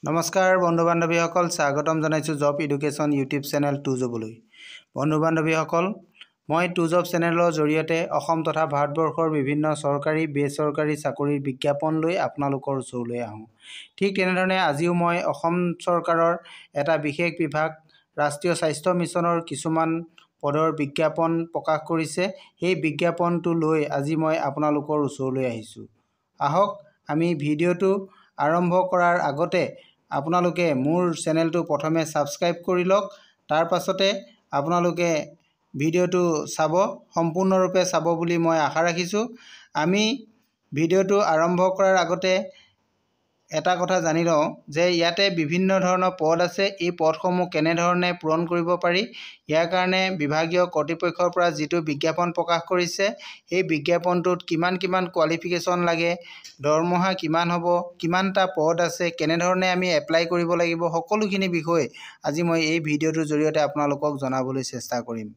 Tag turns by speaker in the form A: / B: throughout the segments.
A: নমস্কাৰ বন্ধু বান্ধৱীসকল, স্বাগতম জনাইছোঁ job education YouTube channel to জবলৈ। বন্ধু বান্ধৱীসকল, মই টু জব চেনেলৰ জৰিয়তে অসম তথা ভাৰতবৰ্ষৰ বিভিন্ন চৰকাৰী বেচৰকাৰী চাকৰিৰ বিজ্ঞাপন লৈ আপোনালোকৰ ওচৰলৈ আহোঁ। ঠিক তেনেধৰণে আজিও মই অসম চৰকাৰৰ এটা বিশেষ বিভাগ ৰাষ্ট্ৰীয় স্বাস্থ্য মিছনৰ কিছুমান পদৰ বিজ্ঞাপন প্ৰকাশ কৰিছে। সেই বিজ্ঞাপনটো লৈ আজি মই আপোনালোকৰ ওচৰলৈ আহিছোঁ। আহক আমি ভিডিঅ'টো আৰম্ভ কৰাৰ আগতে আপোনালোকে মোৰ চেনেলটো প্ৰথমে ছাবস্ক্ৰাইব কৰি লওক। তাৰ পাছতে আপোনালোকে ভিডিঅ'টো চাব, সম্পূৰ্ণৰূপে চাব বুলি মই আশা ৰাখিছোঁ। আমি ভিডিঅ'টো আৰম্ভ কৰাৰ আগতে এটা কথা জানি লওঁ যে ইয়াতে বিভিন্ন ধৰণৰ পদ আছে। এই পদসমূহ কেনেধৰণে পূৰণ কৰিব পাৰি, ইয়াৰ কাৰণে বিভাগীয় কৰ্তৃপক্ষৰ পৰা যিটো বিজ্ঞাপন প্ৰকাশ কৰিছে, সেই বিজ্ঞাপনটোত কিমান কোৱালিফিকেশ্যন লাগে, দৰমহা কিমান হ'ব, কিমানটা পদ আছে, কেনেধৰণে আমি এপ্লাই কৰিব লাগিব, সকলোখিনি বিষয় আজি মই এই ভিডিঅ'টোৰ জৰিয়তে আপোনালোকক জনাবলৈ চেষ্টা কৰিম।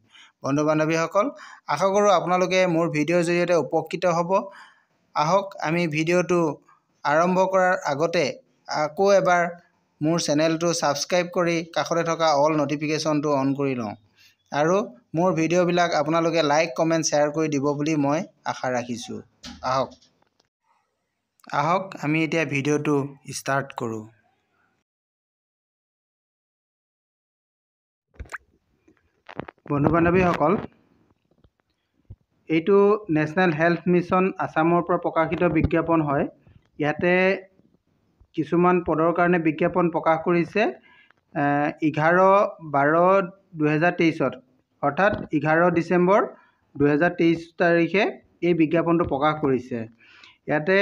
A: বন্ধু বান্ধৱীসকল, আশা কৰোঁ আপোনালোকে মোৰ ভিডিঅ'ৰ জৰিয়তে উপকৃত হ'ব। আহক আমি ভিডিঅ'টো আৰম্ভ কৰাৰ আগতে আকৌ এবাৰ মোৰ চেনেলটো ছাবস্ক্ৰাইব কৰি কাষতে থকা অল নটিফিকেশ্যনটো অন কৰি লওঁ আৰু মোৰ ভিডিঅ'বিলাক আপোনালোকে লাইক কমেণ্ট শ্বেয়াৰ কৰি দিব বুলি মই আশা ৰাখিছোঁ। আহক আমি এতিয়া ভিডিঅ'টো ষ্টাৰ্ট কৰোঁ। বন্ধু বান্ধৱীসকল, এইটো নেশ্যনেল হেল্থ মিছন আছামৰ পৰা প্ৰকাশিত বিজ্ঞাপন হয়। ইয়াতে কিছুমান পদৰ কাৰণে বিজ্ঞাপন প্ৰকাশ কৰিছে 11/12/2023 অৰ্থাৎ 11 ডিচেম্বৰ 2023 তাৰিখে এই বিজ্ঞাপনটো প্ৰকাশ কৰিছে। ইয়াতে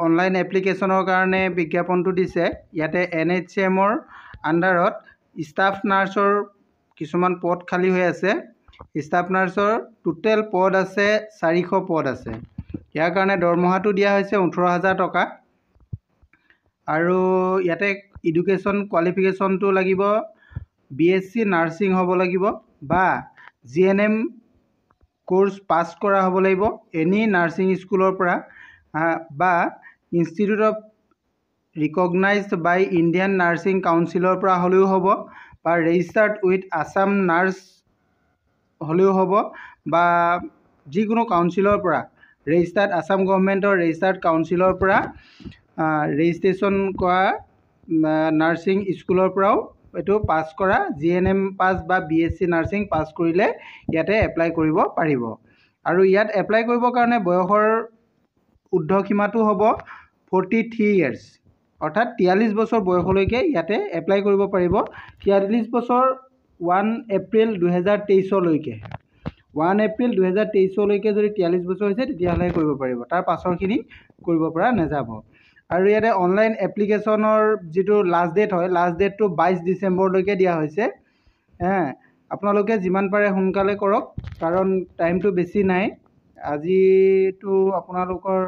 A: অনলাইন এপ্লিকেশ্যনৰ কাৰণে বিজ্ঞাপনটো দিছে। ইয়াতে NHCMৰ আণ্ডাৰত ষ্টাফ নাৰ্ছৰ কিছুমান পদ খালী হৈ আছে। ষ্টাফ নাৰ্ছৰ টোটেল পদ আছে 400 পদ আছে। ইয়াৰ কাৰণে দৰমহাটো দিয়া হৈছে 18,000 টকা। আৰু ইয়াতে এডুকেশ্যন কোৱালিফিকেশ্যনটো লাগিব BSc নাৰ্ছিং হ'ব লাগিব বা GNM কোৰ্চ পাছ কৰা হ'ব লাগিব এনি নাৰ্ছিং স্কুলৰ পৰা বা institute of recognised by Indian nursing কাউন্সিলৰ পৰা হ'লেও হ'ব বা ৰেজিষ্টাৰ্ড উইথ আছাম নাৰ্ছ হ'লেও হ'ব বা যিকোনো কাউন্সিলৰ পৰা ৰেজিষ্টাৰ্ড আছাম গভৰ্ণমেণ্টৰ ৰেজিষ্টাৰ্ড কাউন্সিলৰ পৰা ৰেজিষ্ট্ৰেশ্যন কৰা নাৰ্ছিং স্কুলৰ পৰাও এইটো পাছ কৰা GNM পাছ বা BSc নাৰ্ছিং পাছ কৰিলে ইয়াতে এপ্লাই কৰিব পাৰিব। আৰু ইয়াত এপ্লাই কৰিবৰ কাৰণে বয়সৰ ঊৰ্ধ্বসীমাটো হ'ব 43 years অৰ্থাৎ 43 বছৰ বয়সলৈকে ইয়াতে এপ্লাই কৰিব পাৰিব। 43 বছৰ 1 এপ্ৰিল 2023লৈকে 1 এপ্ৰিল 2023লৈকে যদি 43 বছৰ হৈছে তেতিয়াহ'লে কৰিব পাৰিব, তাৰ পাছৰখিনি কৰিব পৰা নাযাব। আৰু ইয়াতে অনলাইন এপ্লিকেশ্যনৰ যিটো লাষ্ট ডেট হয়, লাষ্ট ডেটটো 22 ডিচেম্বৰলৈকে দিয়া হৈছে। আপোনালোকে যিমান পাৰে সোনকালে কৰক, কাৰণ টাইমটো বেছি নাই। আজিতো আপোনালোকৰ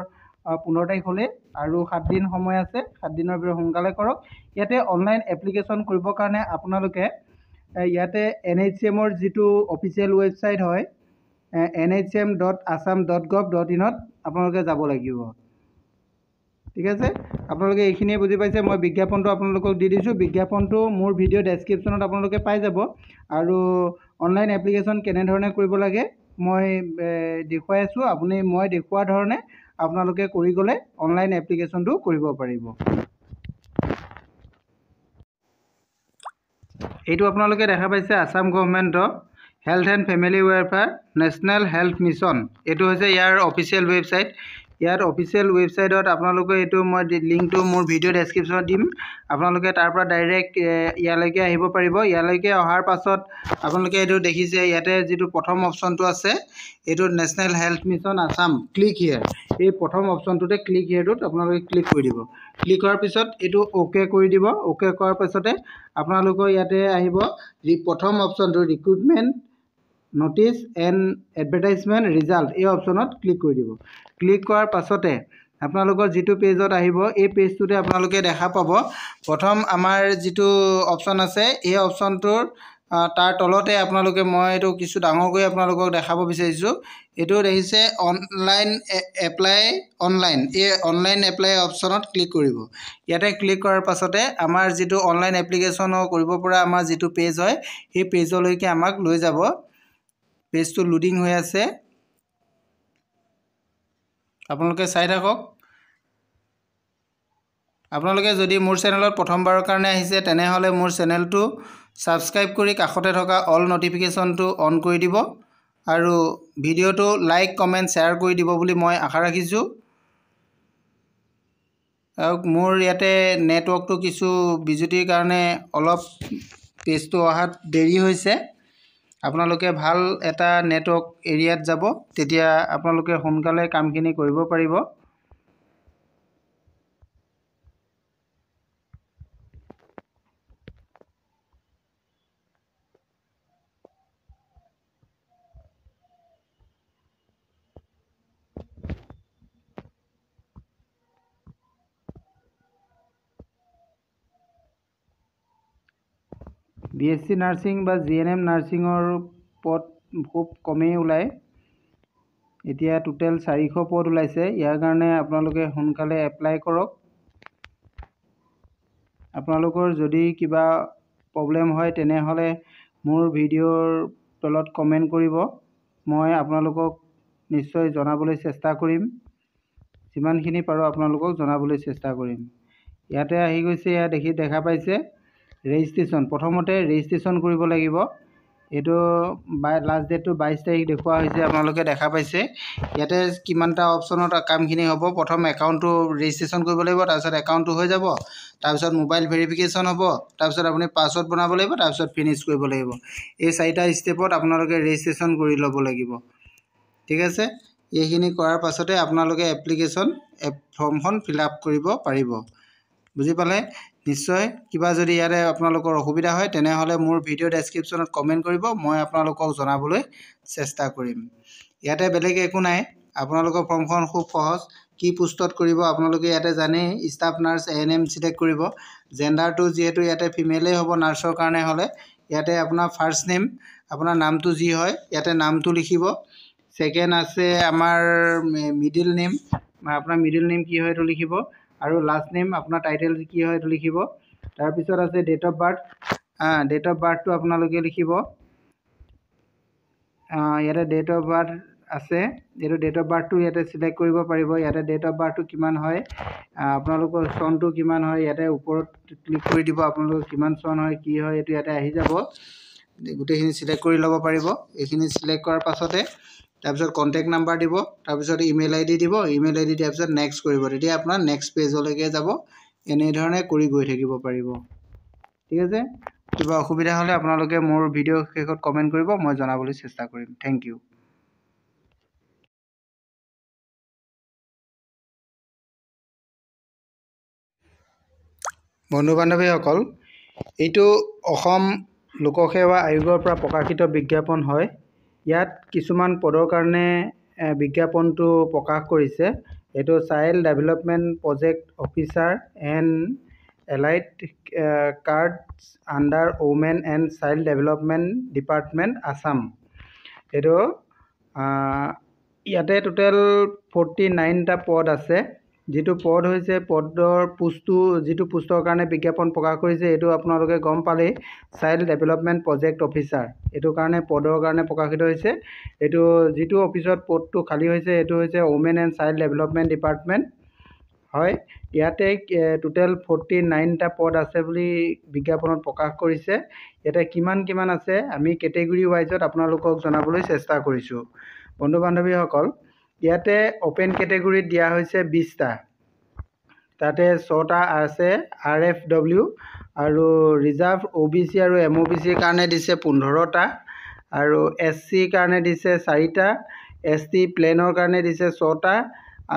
A: 15 তাৰিখ হ'লে আৰু 7 দিন সময় আছে। 7 দিনৰ ভিতৰত সোনকালে কৰক। ইয়াতে অনলাইন এপ্লিকেশ্যন কৰিবৰ কাৰণে আপোনালোকে ইয়াতে NHCMৰ যিটো অফিচিয়েল ৱেবছাইট হয় NHCM.assam.gov.in আপোনালোকে যাব লাগিব। ঠিক আছে, আপোনালোকে এইখিনিয়ে বুজি পাইছে। মই বিজ্ঞাপনটো আপোনালোকক দি দিছোঁ। বিজ্ঞাপনটো মোৰ ভিডিঅ' ডেছক্ৰিপশ্যনত আপোনালোকে পাই যাব। আৰু অনলাইন এপ্লিকেশ্যন কেনেধৰণে কৰিব লাগে মই দেখুৱাই আছোঁ। মই দেখুওৱা ধৰণে আপোনালোকে কৰি গ'লে অনলাইন এপ্লিকেশ্যনটো কৰিব পাৰিব। এইটো আপোনালোকে দেখা পাইছে আছাম গভৰ্ণমেণ্টৰ health and family welfare national health mission. এইটো হৈছে ইয়াৰ অফিচিয়েল ৱেবছাইট। ইয়াত অফিচিয়েল ৱেবছাইটত আপোনালোকে এইটো মই লিংকটো মোৰ ভিডিঅ' ডেছক্ৰিপশ্যনত দিম। আপোনালোকে তাৰ পৰা ডাইৰেক্ট ইয়ালৈকে আহিব পাৰিব। ইয়ালৈকে অহাৰ পাছত আপোনালোকে এইটো দেখিছে, ইয়াতে যিটো প্ৰথম অপশ্যনটো আছে এইটো national health mission Assam, click here. এই প্ৰথম অপশ্যনটোতে ক্লিক হিয়াৰটোত আপোনালোকে ক্লিক কৰি দিব। ক্লিক কৰাৰ পিছত এইটো অ'কে কৰি দিব। অ'কে কৰাৰ পাছতে আপোনালোকৰ ইয়াতে আহিব প্ৰথম অপশ্যনটো recruitment notice and advertisement result. এই অপশ্যনত ক্লিক কৰি দিব। ক্লিক কৰাৰ পাছতে আপোনালোকৰ যিটো পেজত আহিব, এই পেজটোতে আপোনালোকে দেখা পাব প্ৰথম আমাৰ যিটো অপশ্যন আছে এই অপশ্যনটোৰ তাৰ তলতে আপোনালোকে মই এইটো কিছু ডাঙৰকৈ আপোনালোকক দেখাব বিচাৰিছোঁ। এইটো দেখিছে অনলাইন এপ্লাই অনলাইন, এই অনলাইন এপ্লাই অপশ্যনত ক্লিক কৰিব। ইয়াতে ক্লিক কৰাৰ পাছতে আমাৰ যিটো অনলাইন এপ্লিকেশ্যন কৰিব পৰা আমাৰ যিটো পেজ হয়, সেই পেজলৈকে আমাক লৈ যাব। পেজটো লোডিং হৈ আছে, আপোনালোকে চাই থাকক। আপোনালোকে যদি মোৰ চেনেলত প্ৰথমবাৰৰ কাৰণে আহিছে তেনেহ'লে মোৰ চেনেলটো ছাবস্ক্ৰাইব কৰি কাষতে থকা অল নটিফিকেশ্যনটো অন কৰি দিব আৰু ভিডিঅ'টো লাইক কমেণ্ট শ্বেয়াৰ কৰি দিব বুলি মই আশা ৰাখিছোঁ। আৰু মোৰ ইয়াতে নেটৱৰ্কটো কিছু বিজুতিৰ কাৰণে অলপ পেজটো অহাত দেৰি হৈছে। আপোনালোকে ভাল এটা নেটৱৰ্ক এৰিয়াত যাব, তেতিয়া আপোনালোকে সোনকালে কামখিনি কৰিব পাৰিব। BSc নাৰ্ছিং বা GNM নাৰ্ছিঙৰ পদ খুব কমেই ওলায়। এতিয়া টোটেল 400 পদ ওলাইছে। ইয়াৰ কাৰণে আপোনালোকে সোনকালে এপ্লাই কৰক। আপোনালোকৰ যদি কিবা প্ৰব্লেম হয় তেনেহ'লে মোৰ ভিডিঅ'ৰ তলত কমেণ্ট কৰিব, মই আপোনালোকক নিশ্চয় জনাবলৈ চেষ্টা কৰিম। যিমানখিনি পাৰোঁ আপোনালোকক জনাবলৈ চেষ্টা কৰিম। ইয়াতে আহি গৈছে, ইয়াত দেখা পাইছে ৰেজিষ্ট্ৰেশ্যন। প্ৰথমতে ৰেজিষ্ট্ৰেশ্যন কৰিব লাগিব। এইটো লাষ্ট ডেটটো 22 তাৰিখ দেখুওৱা হৈছে, আপোনালোকে দেখা পাইছে। ইয়াতে কিমানটা অপশ্যনত কামখিনি হ'ব। প্ৰথম একাউণ্টটো ৰেজিষ্ট্ৰেশ্যন কৰিব লাগিব, তাৰপিছত একাউণ্টটো হৈ যাব, তাৰপিছত মোবাইল ভেৰিফিকেশ্যন হ'ব, তাৰপিছত আপুনি পাছৱৰ্ড বনাব লাগিব, তাৰপিছত ফিনিছ কৰিব লাগিব। এই 4টা ষ্টেপত আপোনালোকে ৰেজিষ্ট্ৰেশ্যন কৰি ল'ব লাগিব। ঠিক আছে, এইখিনি কৰাৰ পাছতে আপোনালোকে এপ্লিকেশ্যন ফৰ্মখন ফিল আপ কৰিব পাৰিব। বুজি পালে? নিশ্চয় কিবা যদি ইয়াতে আপোনালোকৰ অসুবিধা হয় তেনেহ'লে মোৰ ভিডিঅ' ডেছক্ৰিপশ্যনত কমেণ্ট কৰিব, মই আপোনালোকক জনাবলৈ চেষ্টা কৰিম। ইয়াতে বেলেগ একো নাই। আপোনালোকৰ ফৰ্মখন খুব সহজ। কি পোষ্টত কৰিব আপোনালোকে ইয়াতে জানেই, ষ্টাফ নাৰ্ছ ANM চিলেক্ট কৰিব। জেণ্ডাৰটো যিহেতু ইয়াতে ফিমেলেই হ'ব, নাৰ্ছৰ কাৰণে হ'লে ইয়াতে আপোনাৰ ফাৰ্ষ্ট নেম, আপোনাৰ নামটো যি হয় ইয়াতে নামটো লিখিব। ছেকেণ্ড আছে আমাৰ মিডিল নেম, আপোনাৰ মিডিল নেম কি হয় এইটো লিখিব, আৰু লাষ্ট নেম আপোনাৰ টাইটেল কি হয় এইটো লিখিব। তাৰপিছত আছে date of birth, date of বাৰ্থটো আপোনালোকে লিখিব। ইয়াতে ডেট অফ বাৰ্থ আছে, এইটো ডেট অফ বাৰ্থটো ইয়াতে চিলেক্ট কৰিব পাৰিব। ইয়াতে ডেট অফ বাৰ্থটো কিমান হয়, আপোনালোকৰ চনটো কিমান হয় ইয়াতে ওপৰত ক্লিক কৰি দিব। আপোনালোকৰ কিমান চন হয় কি হয় এইটো ইয়াতে আহি যাব। গোটেইখিনি চিলেক্ট কৰি ল'ব পাৰিব। এইখিনি চিলেক্ট কৰাৰ পাছতে তাৰপিছত কণ্টেক্ট নাম্বাৰ দিব, তাৰপিছত ইমেইল ID দিব। ইমেইল ID দিয়াৰ পিছত নেক্সট কৰিব, তেতিয়া আপোনাৰ নেক্সট পেজলৈকে যাব। এনেধৰণে কৰি গৈ থাকিব পাৰিব। ঠিক আছে, কিবা অসুবিধা হ'লে আপোনালোকে মোৰ ভিডিঅ' শেষত কমেণ্ট কৰিব, মই জনাবলৈ চেষ্টা কৰিম। Thank you. বন্ধু বান্ধৱীসকল, এইটো অসম লোকসেৱা আয়োগৰ পৰা প্ৰকাশিত বিজ্ঞাপন হয়। ইয়াত কিছুমান পদৰ কাৰণে বিজ্ঞাপনটো প্ৰকাশ কৰিছে। এইটো child development project officer and allied cards under women and child development department Assam. এইটো ইয়াতে টোটেল 49টা পদ আছে। যিটো পদ হৈছে পদৰ পোষ্টটো, যিটো পোষ্টৰ কাৰণে বিজ্ঞাপন প্ৰকাশ কৰিছে এইটো আপোনালোকে গম পালেই, চাইল্ড ডেভেলপমেণ্ট প্ৰজেক্ট অফিচাৰ। এইটো কাৰণে পদৰ কাৰণে প্ৰকাশিত হৈছে। এইটো যিটো অফিচত পদটো খালী হৈছে এইটো হৈছে women and child development department হয়। ইয়াতে টোটেল 49টা পদ আছে বুলি বিজ্ঞাপনত প্ৰকাশ কৰিছে। ইয়াতে কিমান আছে আমি কেটেগৰী ৱাইজত আপোনালোকক জনাবলৈ চেষ্টা কৰিছোঁ। বন্ধু বান্ধৱীসকল, ইয়াতে অ'পেন কেটেগৰীত দিয়া হৈছে 20টা। তাতে 6টা আছে RFW, আৰু ৰিজাৰ্ভ OBC আৰু MOBCৰ কাৰণে দিছে 15টা, আৰু SC কাৰণে দিছে 4টা, ST প্লেনৰ কাৰণে দিছে 6টা,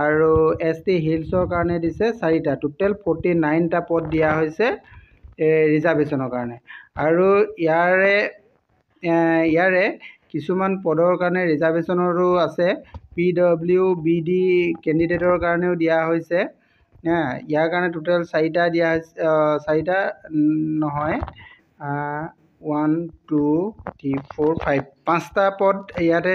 A: আৰু ST হিলছৰ কাৰণে দিছে 4টা। টোটেল 49টা পদ দিয়া হৈছে ৰিজাৰ্ভেশ্যনৰ কাৰণে। আৰু ইয়াৰে কিছুমান পদৰ কাৰণে ৰিজাৰ্ভেশ্যনৰো আছে। PWBD কেণ্ডিডেটৰ কাৰণেও দিয়া হৈছে। ইয়াৰ কাৰণে টোটেল 4টা দিয়া হৈছে, 4টা নহয়, 1 2 3 4 5 5টা পদ ইয়াতে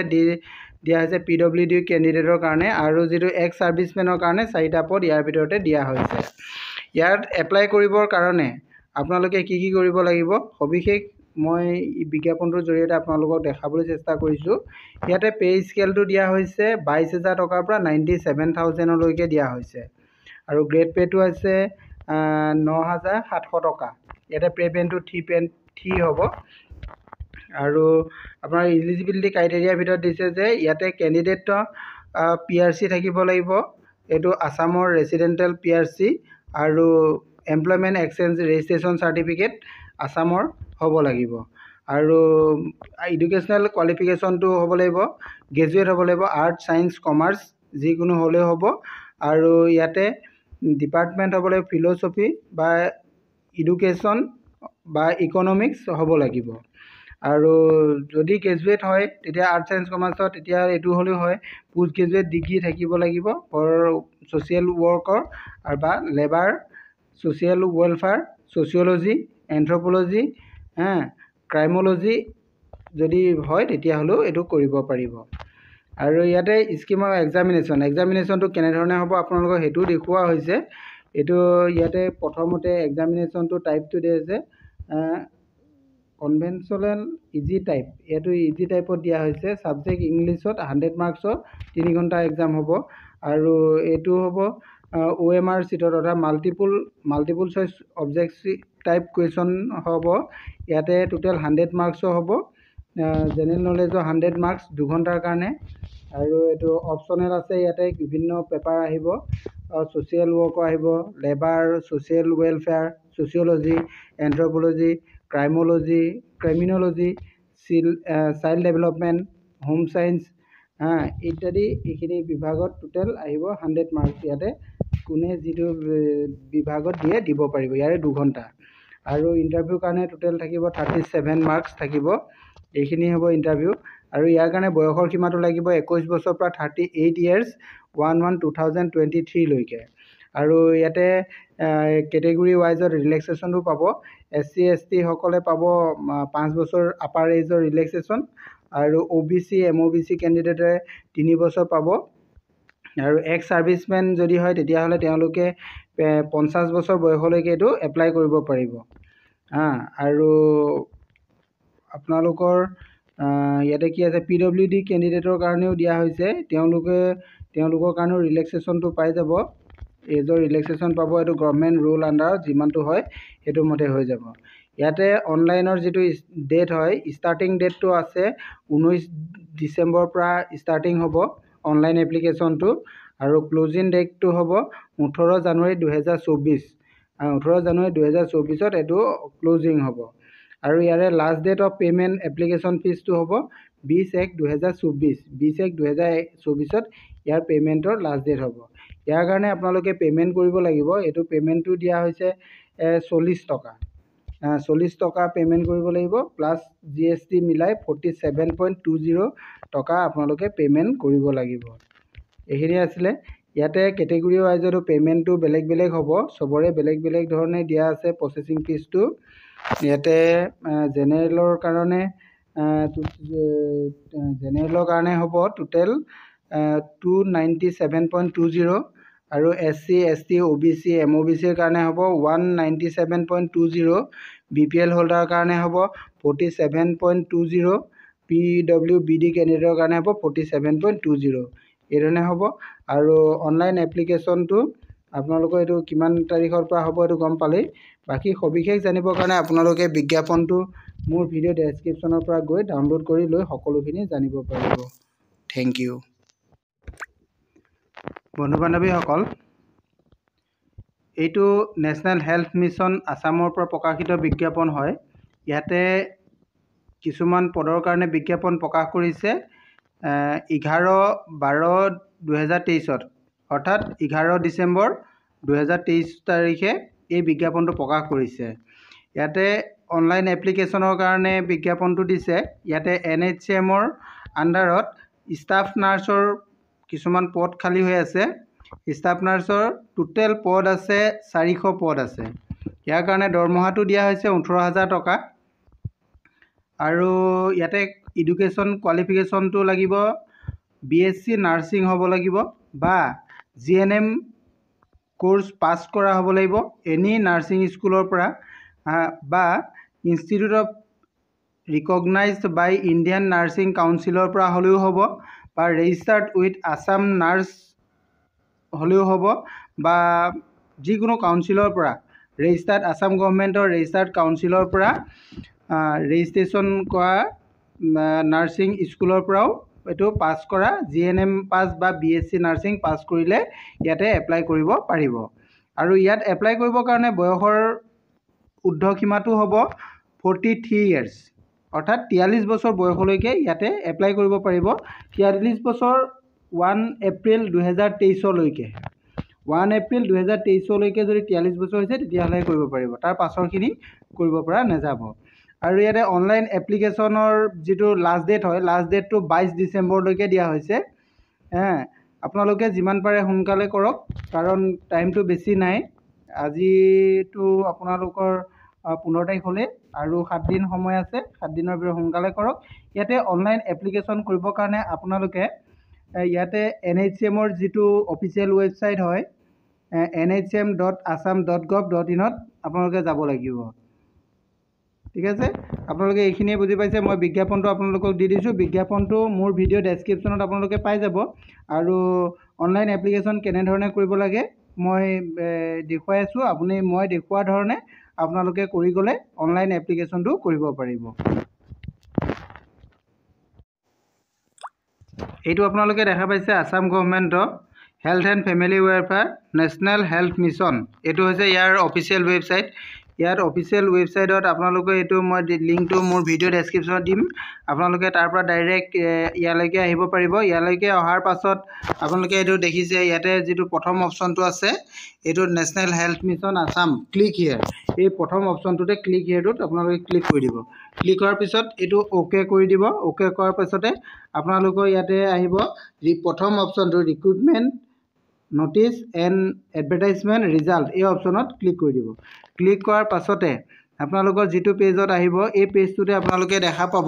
A: দিয়া হৈছে PWD কেণ্ডিডেটৰ কাৰণে আৰু যিটো এক্স সাৰ্ভিসমেনৰ কাৰণে 4টা পদ ইয়াৰ ভিতৰতে দিয়া হৈছে। ইয়াত এপ্লাই কৰিবৰ কাৰণে আপোনালোকে কি কি কৰিব লাগিব সবিশেষ মই বিজ্ঞাপনটোৰ জৰিয়তে আপোনালোকক দেখাবলৈ চেষ্টা কৰিছোঁ। ইয়াতে পে স্কেলটো দিয়া হৈছে 22,000 টকাৰ পৰা 97,000 লৈকে দিয়া হৈছে আৰু গ্ৰেড পেটো আছে 9,700 টকা। ইয়াতে পেমেণ্টটো 3 হ'ব আৰু আপোনাৰ ইলিজিবিলিটি ক্ৰাইটেৰিয়াৰ ভিতৰত দিছে যে ইয়াতে কেণ্ডিডেটৰ PRC থাকিব লাগিব, এইটো আসামৰ ৰেচিডেণ্টেল PRC আৰু এমপ্লয়মেণ্ট এক্সচেঞ্জ ৰেজিষ্ট্ৰেশ্যন চাৰ্টিফিকেট আসামৰ হ'ব লাগিব আৰু এডুকেশ্যনেল কোৱালিফিকেশ্যনটো হ'ব লাগিব, গ্ৰেজুৱেট হ'ব লাগিব, আৰ্টছ ছায়েন্স কমাৰ্চ যিকোনো হ'লেও হ'ব আৰু ইয়াতে ডিপাৰ্টমেণ্ট হ'ব লাগিব ফিল'চফি বা এডুকেশ্যন বা ইকনমিক্স হ'ব লাগিব আৰু যদি গ্ৰেজুৱেট হয় তেতিয়া আৰ্টছ ছায়েন্স কমাৰ্চত তেতিয়া এইটো হ'লেও হয়, পোষ্ট গ্ৰেজুৱেট ডিগ্ৰী থাকিব লাগিব ফৰ ছ'চিয়েল ৱৰ্কৰ আৰু বা লেবাৰ, ছ'চিয়েল ৱেলফেয়াৰ, ছ'চিয়'লজি, এন্থ্ৰপ'লজি, ক্ৰাইম'লজি যদি হয় তেতিয়াহ'লেও এইটো কৰিব পাৰিব। আৰু ইয়াতে স্কিম অফ এক্সামিনেশ্যনটো কেনেধৰণে হ'ব আপোনালোকক সেইটোও দেখুওৱা হৈছে। এইটো ইয়াতে প্ৰথমতে এক্সামিনেশ্যনটো টাইপটো দিয়া হৈছে কনভেনশ্যনেল ইজি টাইপ, এইটো ইজি টাইপত দিয়া হৈছে। ছাবজেক্ট ইংলিছত 100 মাৰ্কছৰ 3 ঘণ্টা এক্সাম হ'ব আৰু এইটো হ'ব OMR চিটত অৰ্থাৎ multiple choice objective type question হ'ব। ইয়াতে টোটেল 100 মাৰ্কছৰ হ'ব, জেনেৰেল নলেজৰ 100 মাৰ্কছ 2 ঘণ্টাৰ কাৰণে আৰু এইটো অপশ্যনেল আছে। ইয়াতে বিভিন্ন পেপাৰ আহিব, ছ'চিয়েল ৱৰ্কৰ আহিব, labour, social welfare, sociology, anthropology, criminology, child development, home science ইত্যাদি এইখিনি বিভাগত টোটেল আহিব 100 মাৰ্কছ। ইয়াতে কোনে যিটো বিভাগত দিব পাৰিব, ইয়াৰে 2 ঘণ্টা আৰু ইণ্টাৰভিউৰ কাৰণে টোটেল থাকিব 37 মাৰ্কছ থাকিব। এইখিনি হ'ব ইণ্টাৰভিউ আৰু ইয়াৰ কাৰণে বয়সৰ সীমাটো লাগিব 21 বছৰৰ পৰা 38 years 1/1/2023 লৈকে আৰু ইয়াতে কেটেগৰী ৱাইজত ৰিলেক্সেশ্যনটো পাব। SC ST সকলে পাব 5 বছৰ আপাৰ এজৰ ৰিলেক্সেশ্যন আৰু OBC MOBC কেণ্ডিডেটে 3 বছৰ পাব আৰু এক্স ছাৰ্ভিচমেন যদি হয় তেতিয়াহ'লে তেওঁলোকে 50 বছৰ বয়সলৈকে এইটো এপ্লাই কৰিব পাৰিব। আৰু আপোনালোকৰ ইয়াতে কি আছে PWD কেণ্ডিডেটৰ কাৰণেও দিয়া হৈছে, তেওঁলোকৰ কাৰণেও ৰিলেক্সেশ্যনটো পাই যাব, এজৰ ৰিলেক্সেশ্যন পাব। এইটো গভৰ্ণমেণ্ট ৰুল আণ্ডাৰত যিমানটো হয় সেইটো মতে হৈ যাব। ইয়াতে অনলাইনৰ যিটো ডেট হয়, ষ্টাৰ্টিং ডেটটো আছে 19 ডিচেম্বৰৰ পৰা ষ্টাৰ্টিং হ'ব অনলাইন এপ্লিকেশ্যনটো আৰু ক্ল'জিং ডেটটো হ'ব 18 জানুৱাৰী 2024। 18 জানুৱাৰী 2024ত এইটো ক্ল'জিং হ'ব আৰু ইয়াৰে last date of payment application ফিজটো হ'ব 20/1/2024। 20/1/2024ত ইয়াৰ পে'মেণ্টৰ লাষ্ট ডেট হ'ব। ইয়াৰ কাৰণে আপোনালোকে পে'মেণ্ট কৰিব লাগিব। এইটো পে'মেণ্টটো দিয়া হৈছে 40 টকা। 40 টকা পে'মেণ্ট কৰিব লাগিব প্লাছ GST মিলাই 47.20 টকা আপোনালোকে পে'মেণ্ট কৰিব লাগিব। এইখিনি আছিলে। ইয়াতে কেটেগৰী ৱাইজতো পে'মেণ্টটো বেলেগ বেলেগ হ'ব, চবৰে বেলেগ বেলেগ ধৰণে দিয়া আছে প্ৰচেছিং ফিজটো। ইয়াতে জেনেৰেলৰ কাৰণে হ'ব টোটেল 297.20 আৰু SC ST OBC MOBCৰ কাৰণে হ'ব 197.20, BPL হোল্ডাৰৰ কাৰণে হ'ব 47.20, PWBD কেণ্ডিডেটৰ কাৰণে হ'ব 47.20। এইধৰণে হ'ব আৰু অনলাইন এপ্লিকেশ্যনটো আপোনালোকৰ এইটো কিমান তাৰিখৰ পৰা হ'ব এইটো গম পালেই। বাকী সবিশেষ জানিবৰ কাৰণে আপোনালোকে বিজ্ঞাপনটো মোৰ ভিডিঅ' ডেছক্ৰিপশ্যনৰ পৰা গৈ ডাউনলোড কৰি লৈ সকলোখিনি জানিব পাৰিব। Thank you. বন্ধু বান্ধৱীসকল, এইটো নেশ্যনেল হেল্থ মিছন আসামৰ পৰা প্ৰকাশিত বিজ্ঞাপন হয়। ইয়াতে কিছুমান পদৰ কাৰণে বিজ্ঞাপন প্ৰকাশ কৰিছে 11/12/2023ত অৰ্থাৎ 11 ডিচেম্বৰ 2023 তাৰিখে এই বিজ্ঞাপনটো প্ৰকাশ কৰিছে। ইয়াতে অনলাইন এপ্লিকেশ্যনৰ কাৰণে বিজ্ঞাপনটো দিছে। ইয়াতে NHCMৰ আণ্ডাৰত ষ্টাফ নাৰ্ছৰ কিছুমান পদ খালী হৈ আছে। ষ্টাফ নাৰ্ছৰ টোটেল পদ আছে 400 পদ আছে। ইয়াৰ কাৰণে দৰমহাটো দিয়া হৈছে 18,000 টকা আৰু ইয়াতে এডুকেশ্যন কোৱালিফিকেশ্যনটো লাগিব BSc নাৰ্ছিং হ'ব লাগিব বা GNM কোৰ্চ পাছ কৰা হ'ব লাগিব এনি নাৰ্ছিং স্কুলৰ পৰা বা institute of recognised by Indian nursing কাউন্সিলৰ পৰা হ'লেও হ'ব বা ৰেজিষ্টাৰ্ড উইথ আছাম নাৰ্ছ হ'লেও হ'ব বা যিকোনো কাউন্সিলৰ পৰা ৰেজিষ্টাৰ্ড আছাম গভৰ্ণমেণ্টৰ ৰেজিষ্টাৰ্ড কাউন্সিলৰ পৰা ৰেজিষ্ট্ৰেশ্যন কৰা নাৰ্ছিং স্কুলৰ পৰাও এইটো পাছ কৰা GNM পাছ বা BSc নাৰ্ছিং পাছ কৰিলে ইয়াতে এপ্লাই কৰিব পাৰিব। আৰু ইয়াত এপ্লাই কৰিবৰ কাৰণে বয়সৰ ঊৰ্ধ্বসীমাটো হ'ব 43 years অৰ্থাৎ 43 বছৰ বয়সলৈকে ইয়াতে এপ্লাই কৰিব পাৰিব। 43 বছৰ 1 এপ্ৰিল 2023লৈকে 1 এপ্ৰিল 2023লৈকে যদি 43 বছৰ হৈছে তেতিয়াহ'লে কৰিব পাৰিব, তাৰ পাছৰখিনি কৰিব পৰা নাযাব। আৰু ইয়াতে অনলাইন এপ্লিকেশ্যনৰ যিটো লাষ্ট ডেট হয় লাষ্ট ডেটটো 22 ডিচেম্বৰলৈকে দিয়া হৈছে। আপোনালোকে যিমান পাৰে সোনকালে কৰক কাৰণ টাইমটো বেছি নাই। আজিতো আপোনালোকৰ 15 তাৰিখ হ'লে আৰু 7 দিন সময় আছে, 7 দিনৰ ভিতৰত সোনকালে কৰক। ইয়াতে অনলাইন এপ্লিকেশ্যন কৰিবৰ কাৰণে আপোনালোকে ইয়াতে NHM-ৰ যিটো অফিচিয়েল ৱেবছাইট হয় nhm.assam.gov.in আপোনালোকে যাব লাগিব। ঠিক আছে, আপোনালোকে এইখিনিয়ে বুজি পাইছে। মই বিজ্ঞাপনটো আপোনালোকক দি দিছোঁ, বিজ্ঞাপনটো মোৰ ভিডিঅ' ডেছক্ৰিপশ্যনত আপোনালোকে পাই যাব। আৰু অনলাইন এপ্লিকেশ্যন কেনেধৰণে কৰিব লাগে মই দেখুৱাই আছোঁ, মই দেখুওৱা ধৰণে আপোনালোকে কৰি গ'লে অনলাইন এপ্লিকেশ্যনটো কৰিব পাৰিব। এইটো আপোনালোকে দেখা পাইছে আছাম গভৰ্ণমেণ্টৰ health and family welfare national health mission, এইটো হৈছে ইয়াৰ অফিচিয়েল ৱেবছাইট। ইয়াত অফিচিয়েল ৱেবছাইটত আপোনালোকে এইটো মই লিংকটো মোৰ ভিডিঅ' ডেছক্ৰিপশ্যনত দিম, আপোনালোকে তাৰ পৰা ডাইৰেক্ট ইয়ালৈকে আহিব পাৰিব। ইয়ালৈকে অহাৰ পাছত আপোনালোকে এইটো দেখিছে ইয়াতে যিটো প্ৰথম অপশ্যনটো আছে এইটো national health mission Assam, click here, এই প্ৰথম অপশ্যনটোতে ক্লিক হিয়াৰটোত আপোনালোকে ক্লিক কৰি দিব। ক্লিক কৰাৰ পিছত এইটো অ'কে কৰি দিব। অ'কে কৰাৰ পাছতে আপোনালোকৰ ইয়াতে আহিব প্ৰথম অপশ্যনটো recruitment notice and advertisement result, এই অপশ্যনত ক্লিক কৰি দিব। ক্লিক কৰাৰ পাছতে আপোনালোকৰ যিটো পেজত আহিব এই পেজটোতে আপোনালোকে দেখা পাব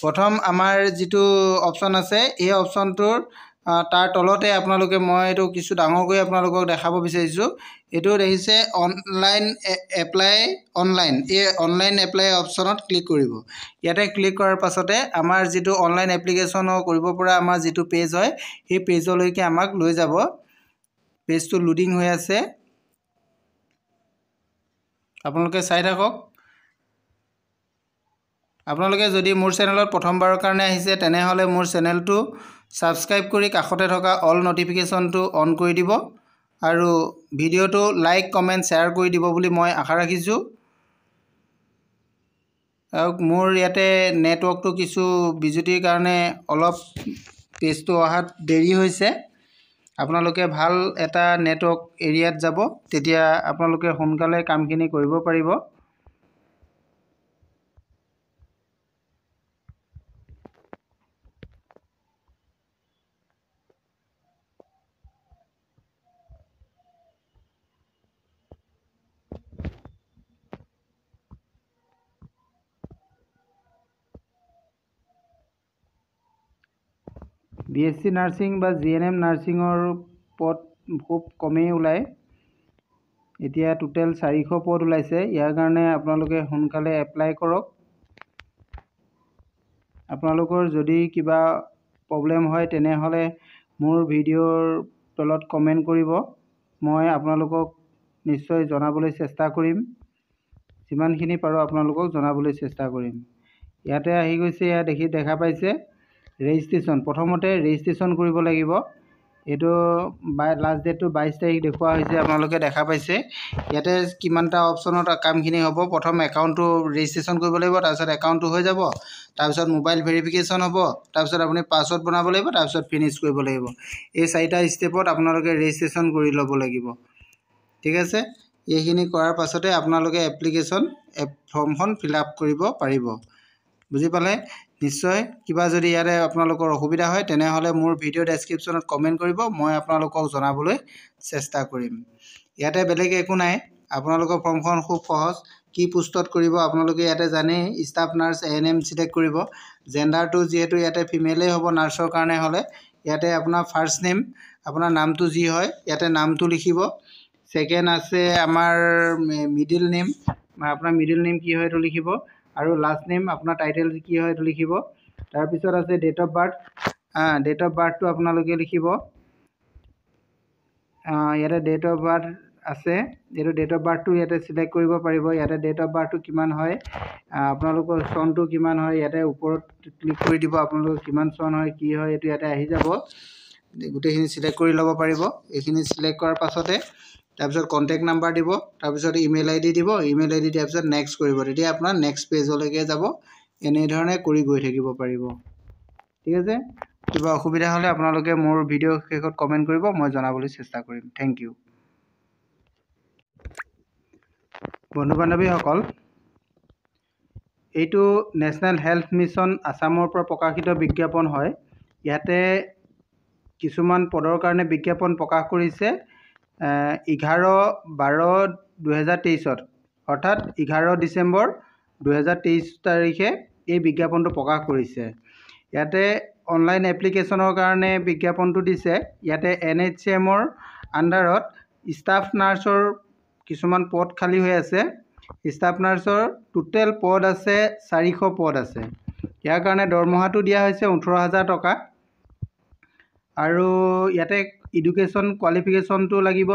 A: প্ৰথম আমাৰ যিটো অপশ্যন আছে এই অপশ্যনটোৰ তাৰ তলতে আপোনালোকে মই এইটো কিছু ডাঙৰকৈ আপোনালোকক দেখাব বিচাৰিছোঁ। এইটো দেখিছে অনলাইন এপ্লাই অনলাইন, এই অনলাইন এপ্লাই অপশ্যনত ক্লিক কৰিব। ইয়াতে ক্লিক কৰাৰ পাছতে আমাৰ যিটো অনলাইন এপ্লিকেশ্যন কৰিব পৰা আমাৰ যিটো পেজ হয় সেই পেজলৈকে আমাক লৈ যাব। পেজটো লোডিং হৈ আছে, আপোনালোকে চাই থাকক। আপোনালোকে যদি মোৰ চেনেলত প্ৰথমবাৰৰ কাৰণে আহিছে তেনেহ'লে মোৰ চেনেলটো ছাবস্ক্ৰাইব কৰি কাষতে থকা অল ন'টিফিকেশ্যনটো অন কৰি দিব আৰু ভিডিঅ'টো লাইক কমেণ্ট শ্বেয়াৰ কৰি দিব বুলি মই আশা ৰাখিছোঁ। আৰু মোৰ ইয়াতে নেটৱৰ্কটো কিছু বিজুতিৰ কাৰণে অলপ পেজটো অহাত দেৰি হৈছে। আপোনালোকে ভাল এটা নেটৱৰ্ক এৰিয়াত যাব, তেতিয়া আপোনালোকে সোনকালে কামখিনি কৰিব পাৰিব। BSc নাৰ্ছিং বা GNM নাৰ্ছিঙৰ পদ খুব কমেই ওলায়, এতিয়া টোটেল 400 পদ ওলাইছে। ইয়াৰ কাৰণে আপোনালোকে সোনকালে এপ্লাই কৰক। আপোনালোকৰ যদি কিবা প্ৰব্লেম হয় তেনেহ'লে মোৰ ভিডিঅ'ৰ তলত কমেণ্ট কৰিব, মই আপোনালোকক নিশ্চয় জনাবলৈ চেষ্টা কৰিম, যিমানখিনি পাৰোঁ আপোনালোকক জনাবলৈ চেষ্টা কৰিম। ইয়াতে আহি গৈছে, ইয়াত দেখা পাইছে ৰেজিষ্ট্ৰেশ্যন, প্ৰথমতে ৰেজিষ্ট্ৰেশ্যন কৰিব লাগিব। এইটো লাষ্ট ডেটটো 22 তাৰিখ দেখুওৱা হৈছে, আপোনালোকে দেখা পাইছে। ইয়াতে কিমানটা অপশ্যনত কামখিনি হ'ব। প্ৰথম একাউণ্টটো ৰেজিষ্ট্ৰেশ্যন কৰিব লাগিব, তাৰপিছত একাউণ্টটো হৈ যাব, তাৰপিছত মোবাইল ভেৰিফিকেশ্যন হ'ব, তাৰপিছত আপুনি পাছৱৰ্ড বনাব লাগিব, তাৰপিছত ফিনিছ কৰিব লাগিব। এই 4টা ষ্টেপত আপোনালোকে ৰেজিষ্ট্ৰেশ্যন কৰি ল'ব লাগিব। ঠিক আছে, এইখিনি কৰাৰ পাছতে আপোনালোকে এপ্লিকেশ্যন ফৰ্মখন ফিল আপ কৰিব পাৰিব। বুজি পালে? নিশ্চয় কিবা যদি ইয়াতে আপোনালোকৰ অসুবিধা হয় তেনেহ'লে মোৰ ভিডিঅ' ডেছক্ৰিপশ্যনত কমেণ্ট কৰিব, মই আপোনালোকক জনাবলৈ চেষ্টা কৰিম। ইয়াতে বেলেগ একো নাই, আপোনালোকৰ ফৰ্মখন খুব সহজ কি পোষ্টত কৰিব আপোনালোকে ইয়াতে জানেই ষ্টাফ নাৰ্ছ ANM সিলেক্ট কৰিব জেন্ডাৰটো যেহেতু ইয়াতে ফিমেলেই হ'ব নাৰ্ছৰ কাৰণে হ'লে ইয়াতে আপোনাৰ ফাৰ্ষ্ট নেম আপোনাৰ নামটো যি হয় ইয়াতে নামটো লিখিব সেকেন্ড আছে আমাৰ মিডল নেম আপোনাৰ মিডল নেম কি হয় এটো লিখিব আৰু লাষ্ট নেম আপোনাৰ টাইটেল কি হয় এটো লিখিব তাৰ পিছত আছে ডেট অফ বাৰ্থটো আপোনালোকে লিখিব ইয়াতে ডেট অফ বাৰ্থ আছে যেটো ডেট অফ বাৰ্থটো ইয়াতে সিলেক্ট কৰিব পাৰিব ইয়াতে ডেট অফ বাৰ্থটো কিমান হয় আপোনালোকৰ চনটো কিমান হয় ইয়াতে ওপৰত ক্লিক কৰি দিব আপোনালোকৰ কিমান চন হয় কি হয় এটো ইয়াতে আহি যাব গোটেইখিনি সিলেক্ট কৰি ল'ব পাৰিব এইখিনি সিলেক্ট কৰাৰ পাছতে তাৰপিছত কন্টাক্ট নাম্বাৰ দিব তাৰপিছত ইমেইল আইডি দিব ইমেইল আইডি দিয়াৰ পিছত নেক্সট কৰিব তেতিয়া আপোনাৰ নেক্সট পেজলৈকে যাব এনে ধৰণে কৰি গৈ থাকিব পাৰিব ঠিক আছে কিবা অসুবিধা হলে আপোনালোকে মোৰ ভিডিও শেষত কমেন্ট কৰিব মই জনাবলৈ চেষ্টা কৰিম থ্যাংক ইউ বন্ধু বান্ধৱীসকল এইটো নেশ্যনেল হেল্থ মিছন আসামৰ পৰা প্ৰকাশিত বিজ্ঞাপন হয় ইয়াতে কিছুমান পদৰ কাৰণে বিজ্ঞাপন প্ৰকাশ কৰিছে 11/12/2023 অৰ্থাৎ 11 ডিসেম্বৰ 2023 তাৰিখে এই বিজ্ঞাপনটো প্ৰকাশ কৰিছে ইয়াতে অনলাইন এপ্লিকেশনৰ কাৰণে বিজ্ঞাপনটো দিছে ইয়াতে NHM ৰ আন্ডাৰত ষ্টাফ নাৰ্ছৰ কিছুমান পদ খালি হৈ আছে ষ্টাফ নাৰ্ছৰ টোটেল পদ আছে 400 পদ আছে ইয়াৰ কাৰণে দৰমহাটো দিয়া হৈছে 18000 টকা আৰু ইয়াতে এডুকেশ্যন কোৱালিফিকেশনটো লাগিব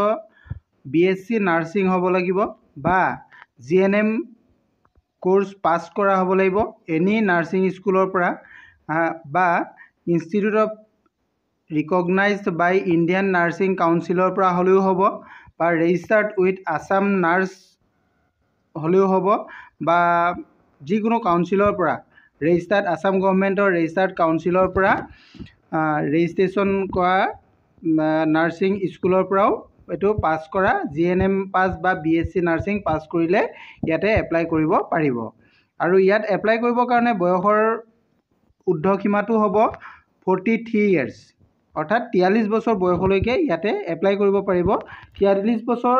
A: BSc নাৰ্ছিং হ'ব লাগিব বা GNM কোৰ্স পাস কৰা হ'ব লাগিব এনি নাৰ্ছিং স্কুলৰ পৰা বা institute of recognised by Indian nursing কাউন্সিলৰ পৰা হ'লেও হ'ব বা ৰেজিষ্টাৰ্ড উইথ আসাম নাৰ্ছ হ'লেও হ'ব বা যিকোনো কাউন্সিলৰ পৰা ৰেজিষ্টাৰ্ড আসাম গভৰ্ণমেণ্টৰ ৰেজিষ্টাৰ্ড কাউন্সিলৰ পৰা ৰেজিষ্ট্ৰেচন কৰা নাৰ্ছিং স্কুলৰ পৰাও এটো পাস কৰা GNM পাস বা BSc নাৰ্ছিং পাস কৰিলে ইয়াতে এপ্লাই কৰিব পাৰিব আৰু ইয়াত এপ্লাই কৰিবৰ কাৰণে বয়সৰ উৰ্ধ্বসীমাটো হ'ব 43 ইয়াৰ্স অৰ্থাৎ 43 বছৰ বয়সলৈকে ইয়াতে এপ্লাই কৰিব পাৰিব 43 বছৰ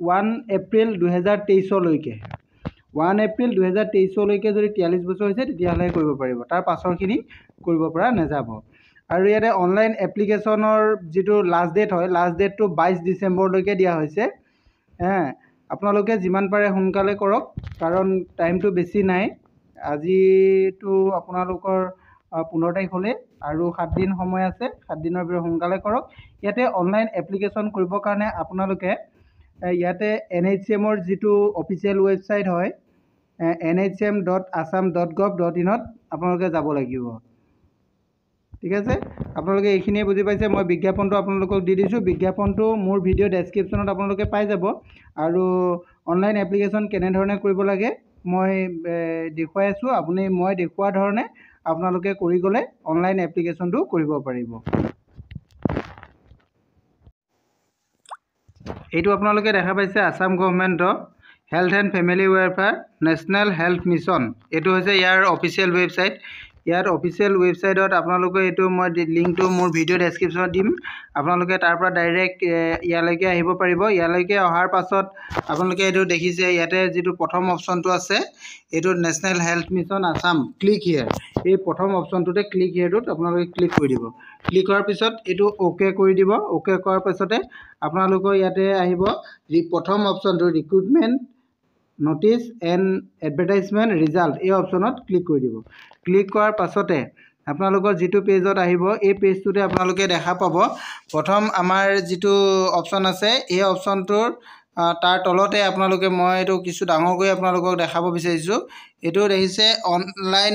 A: 1 এপ্ৰিল 2023 লৈকে 1 এপ্ৰিল 2023 লৈকে যদি 43 বছৰ হৈছে তেতিয়াহলে কৰিব পাৰিব তাৰ পাছৰখিনি কৰিব পৰা নাযাব আৰু ইয়াতে অনলাইন এপ্লিকেশনৰ যেটো লাষ্ট ডেট হয় লাষ্ট ডেটটো 22 ডিসেম্বৰ লৈকে দিয়া হৈছে আপোনালোকে যিমান পাৰে সোনকালে কৰক কাৰণ টাইমটো বেছি নাই আজিটো আপোনালোকৰ 15 তাৰিখ হলে আৰু 7 দিন সময় আছে 7 দিনৰ ভিতৰত সোনকালে কৰক ইয়াতে অনলাইন এপ্লিকেশন কৰিব কাৰণে আপোনালোকে ইয়াতে NHM ৰ যেটো অফিচিয়েল ওয়েবসাইট হয় nhm.assam.gov.in ত আপোনালোকে যাব লাগিব ঠিক আছে আপোনালোকে এইখিনিয়ে বুজি পাইছে মই বিজ্ঞাপনটো আপোনালোকক দি দিছো বিজ্ঞাপনটো মোৰ ভিডিও ডেসক্ৰিপচনত আপোনালোকে পাই যাব আৰু অনলাইন এপ্লিকেশন কেনে ধৰণে কৰিব লাগে মই দেখুৱাই আছো আপুনি মই দেখুৱা ধৰণে আপোনালোকে কৰি গলে অনলাইন এপ্লিকেশনটো কৰিব পাৰিব এইটো আপোনালোকে দেখা পাইছে আসাম গভৰ্ণমেণ্টৰ health and family welfare national health mission এইটো হৈছে ইয়াৰ অফিচিয়েল ওয়েবসাইট ইয়াৰ অফিচিয়েল ওয়েবসাইটত আপোনালোকে এইটো মই লিংকটো মোৰ ভিডিও ডেসক্ৰিপচনত দিম আপোনালোকে তাৰ পৰা ডাইৰেক্ট ইয়ালৈকে আহিব পাৰিব ইয়ালৈকে অহাৰ পাছত আপোনালোকে এইটো দেখিছে ইয়াতে যেটো প্ৰথম অপচনটো আছে এইটো national health mission Assam click here এই প্ৰথম অপচনটোতে ক্লিক হিয়াৰটোত আপোনালোকে ক্লিক কৰি দিব ক্লিক কৰাৰ পিছত এইটো ওকে কৰি দিব ওকে কৰাৰ পিছতে আপোনালোকৰ ইয়াতে আহিব প্ৰথম অপচনটো recruitment notice and advertisement result এই অপচনত ক্লিক কৰি দিব ক্লিক কৰাৰ পাছতে আপোনালোকৰ যেটো পেজত আহিব এই পেজটোতে আপোনালোকে দেখা পাব প্ৰথম আমাৰ যেটো অপচন আছে এই অপচনটোৰ তাৰ তলতে আপোনালোকে মই এটো কিছু ডাঙৰকৈ আপোনালোকক দেখাব বিচাৰিছো এটো দেখিছে অনলাইন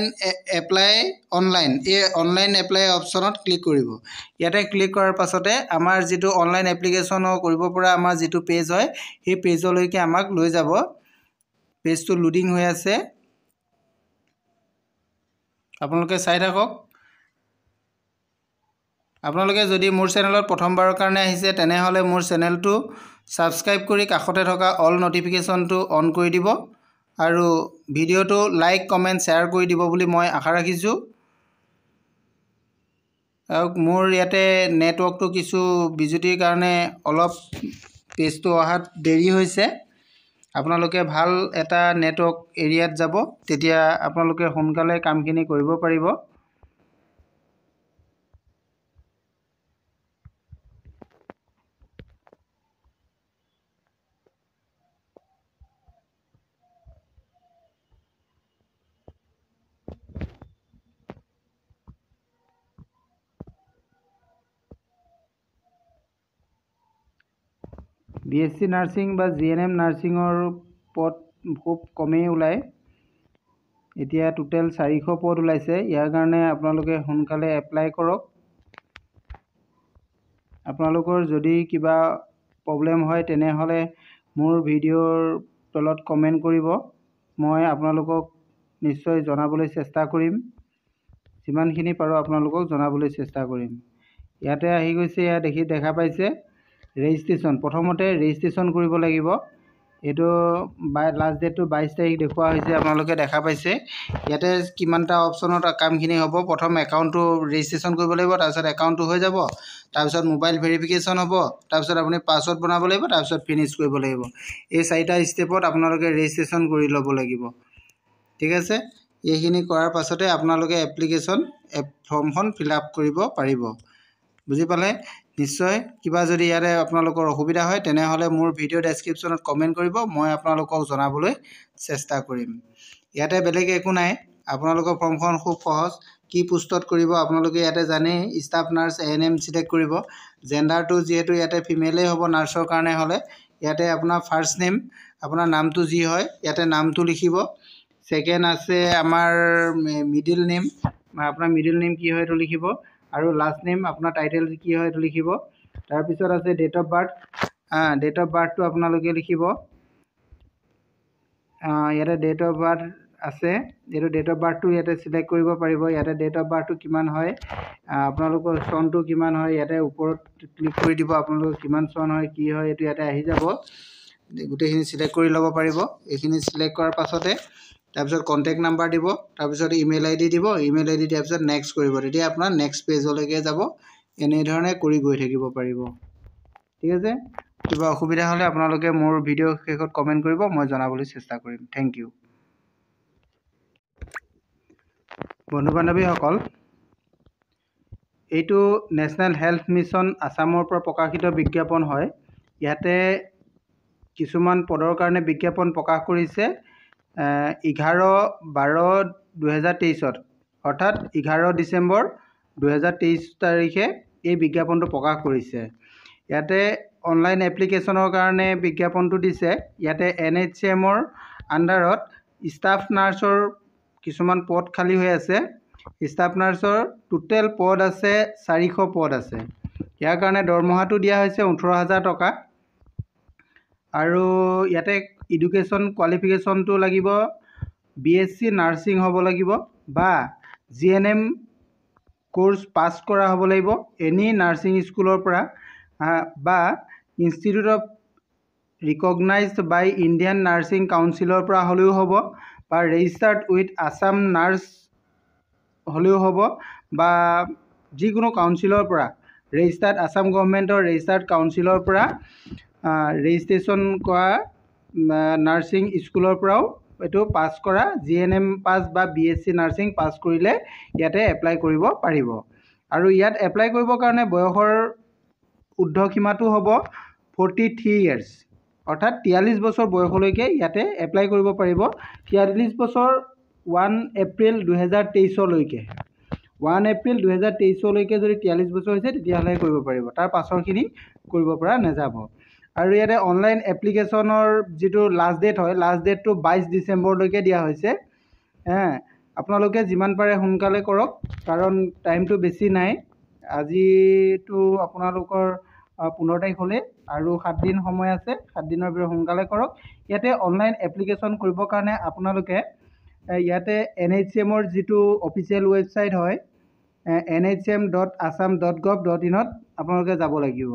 A: এপ্লাই অনলাইন এই অনলাইন এপ্লাই অপচনত ক্লিক কৰিব ইয়াতে ক্লিক কৰাৰ পাছতে আমাৰ যেটো অনলাইন এপ্লিকেশন কৰিব পৰা আমাৰ যেটো পেজ হয় এই পেজলৈকে আমাক লৈ যাব পেজটো লোডিং হৈ আছে আপোনালোকে চাই থাকক আপোনালোকে যদি মোৰ চেনেলত প্ৰথমবাৰৰ কাৰণে আহিছে তেনেহলে মোৰ চেনেলটো সাবস্ক্ৰাইব কৰি কাষতে থকা অল নোটিফিকেশনটো অন কৰি দিব আৰু ভিডিওটো লাইক কমেন্ট শেয়াৰ কৰি দিব বুলি মই আশা ৰাখিছো আৰু মোৰ ইয়াতে নেটৱৰ্কটো কিছু বিজুতিৰ কাৰণে অলপ পেজটো অহাত দেৰি হৈছে আপোনালোকে ভাল এটা নেটৱৰ্ক এৰিয়াত যাব, তেতিয়া আপোনালোকে সোনকালে কামখিনি কৰিব পাৰিব। BSc নাৰ্ছিং বা GNM নাৰ্ছিঙৰ পদ খুব কমেই ওলায়। এতিয়া টোটেল 400 পদ ওলাইছে। ইয়াৰ কাৰণে আপোনালোকে সোনকালে এপ্লাই কৰক। আপোনালোকৰ যদি কিবা প্ৰব্লেম হয় তেনেহ'লে মোৰ ভিডিঅ'ৰ তলত কমেণ্ট কৰিব। মই আপোনালোকক নিশ্চয় জনাবলৈ চেষ্টা কৰিম। যিমানখিনি পাৰোঁ আপোনালোকক জনাবলৈ চেষ্টা কৰিম। ইয়াতে আহি গৈছে, ইয়াত দেখা পাইছে ৰেজিষ্ট্ৰেশ্যন। প্ৰথমতে ৰেজিষ্ট্ৰেশ্যন কৰিব লাগিব। এইটো লাষ্ট ডেটটো 22 তাৰিখ দেখুওৱা হৈছে, আপোনালোকে দেখা পাইছে। ইয়াতে কিমানটা অপশ্যনত কামখিনি হ'ব। প্ৰথম একাউণ্টটো ৰেজিষ্ট্ৰেশ্যন কৰিব লাগিব, তাৰপিছত একাউণ্টটো হৈ যাব, তাৰপিছত মোবাইল ভেৰিফিকেশ্যন হ'ব, তাৰপিছত আপুনি পাছৱৰ্ড বনাব লাগিব, তাৰপিছত ফিনিছ কৰিব লাগিব। এই 4টা ষ্টেপত আপোনালোকে ৰেজিষ্ট্ৰেশ্যন কৰি ল'ব লাগিব। ঠিক আছে, এইখিনি কৰাৰ পাছতে আপোনালোকে ফৰ্মখন ফিল আপ কৰিব পাৰিব। বুজি পালে? নিশ্চয় কিবা যদি ইয়াতে আপোনালোকৰ অসুবিধা হয় তেনেহ'লে মোৰ ভিডিঅ' ডেছক্ৰিপশ্যনত কমেণ্ট কৰিব, মই আপোনালোকক জনাবলৈ চেষ্টা কৰিম। ইয়াতে বেলেগ একো নাই। আপোনালোকৰ ফৰ্মখন খুব সহজ। কি পোষ্টত কৰিব আপোনালোকে ইয়াতে জানেই, ষ্টাফ নাৰ্ছ ANM চিলেক্ট কৰিব। জেণ্ডাৰটো যিহেতু ইয়াতে ফিমেলেই হ'ব, নাৰ্ছৰ কাৰণে হ'লে ইয়াতে আপোনাৰ ফাৰ্ষ্ট নেম, আপোনাৰ নামটো যি হয় ইয়াতে নামটো লিখিব। ছেকেণ্ড আছে আমাৰ মিডিল নেম, আপোনাৰ মিডিল নেম কি হয় এইটো লিখিব, আৰু লাষ্ট নেম আপোনাৰ টাইটেল কি হয় এইটো লিখিব। তাৰপিছত আছে date of birth. Date of বাৰ্থটো আপোনালোকে লিখিব। ইয়াতে ডেট অফ বাৰ্থ আছে, এইটো ডেট অফ বাৰ্থটো ইয়াতে চিলেক্ট কৰিব পাৰিব। ইয়াতে ডেট অফ বাৰ্থটো কিমান হয়, আপোনালোকৰ চনটো কিমান হয় ইয়াতে ওপৰত ক্লিক কৰি দিব। আপোনালোকৰ কিমান চন হয় কি হয় এইটো ইয়াতে আহি যাব। গোটেইখিনি চিলেক্ট কৰি ল'ব পাৰিব। এইখিনি চিলেক্ট কৰাৰ পাছতে তাৰপিছত কণ্টেক্ট নাম্বাৰ দিব, তাৰপিছত ইমেইল ID দিব। ইমেইল ID দিয়াৰ পিছত নেক্সট কৰিব। তেতিয়া আপোনাৰ নেক্সট পেজলৈকে যাব। এনেধৰণে কৰি গৈ থাকিব পাৰিব। ঠিক আছে, কিবা অসুবিধা হ'লে আপোনালোকে মোৰ ভিডিঅ' শেষত কমেণ্ট কৰিব, মই জনাবলৈ চেষ্টা কৰিম। Thank you. বন্ধু বান্ধৱীসকল, এইটো নেশ্যনেল হেল্থ মিছন আছামৰ পৰা প্ৰকাশিত বিজ্ঞাপন হয়। ইয়াতে কিছুমান পদৰ কাৰণে বিজ্ঞাপন প্ৰকাশ কৰিছে 11/12/2023, অৰ্থাৎ 11 ডিচেম্বৰ 2023 তাৰিখে এই বিজ্ঞাপনটো প্ৰকাশ কৰিছে। ইয়াতে অনলাইন এপ্লিকেশ্যনৰ কাৰণে বিজ্ঞাপনটো দিছে। ইয়াতে NHCMৰ আণ্ডাৰত ষ্টাফ নাৰ্ছৰ কিছুমান পদ খালী হৈ আছে। ষ্টাফ নাৰ্ছৰ টোটেল পদ আছে 400 পদ আছে। ইয়াৰ কাৰণে দৰমহাটো দিয়া হৈছে 18,000 টকা। আৰু ইয়াতে এডুকেশ্যন কোৱালিফিকেশ্যনটো লাগিব BSc নাৰ্ছিং হ'ব লাগিব বা GNM কোৰ্চ পাছ কৰা হ'ব লাগিব এনি নাৰ্ছিং স্কুলৰ পৰা, বা institute of recognised by Indian nursing কাউন্সিলৰ পৰা হ'লেও হ'ব, বা ৰেজিষ্টাৰ্ড উইথ আছাম নাৰ্ছ হ'লেও হ'ব, বা যিকোনো কাউন্সিলৰ পৰা ৰেজিষ্টাৰ্ড আছাম গভৰ্ণমেণ্টৰ ৰেজিষ্টাৰ্ড কাউন্সিলৰ পৰা ৰেজিষ্ট্ৰেশ্যন কৰা নাৰ্ছিং স্কুলৰ পৰাও এইটো পাছ কৰা GNM পাছ বা BSc নাৰ্ছিং পাছ কৰিলে ইয়াতে এপ্লাই কৰিব পাৰিব। আৰু ইয়াত এপ্লাই কৰিবৰ কাৰণে বয়সৰ ঊৰ্ধ্বসীমাটো হ'ব 43 years, অৰ্থাৎ 43 বছৰ বয়সলৈকে ইয়াতে এপ্লাই কৰিব পাৰিব। 43 বছৰ 1 এপ্ৰিল 2023লৈকে। 1 এপ্ৰিল 2023লৈকে যদি 43 বছৰ হৈছে তেতিয়াহ'লে কৰিব পাৰিব। তাৰ পাছৰখিনি কৰিব পৰা নাযাব। আৰু ইয়াতে অনলাইন এপ্লিকেশ্যনৰ যিটো লাষ্ট ডেট হয়, লাষ্ট ডেটটো 22 ডিচেম্বৰলৈকে দিয়া হৈছে। আপোনালোকে যিমান পাৰে সোনকালে কৰক, কাৰণ টাইমটো বেছি নাই। আজিতো আপোনালোকৰ 15 তাৰিখ হ'লে আৰু 7 দিন সময় আছে। 7 দিনৰ ভিতৰত সোনকালে কৰক। ইয়াতে অনলাইন এপ্লিকেশ্যন কৰিবৰ কাৰণে আপোনালোকে ইয়াতে NHCMৰ যিটো অফিচিয়েল ৱেবছাইট হয় NHCM.assam.gov.in আপোনালোকে যাব লাগিব।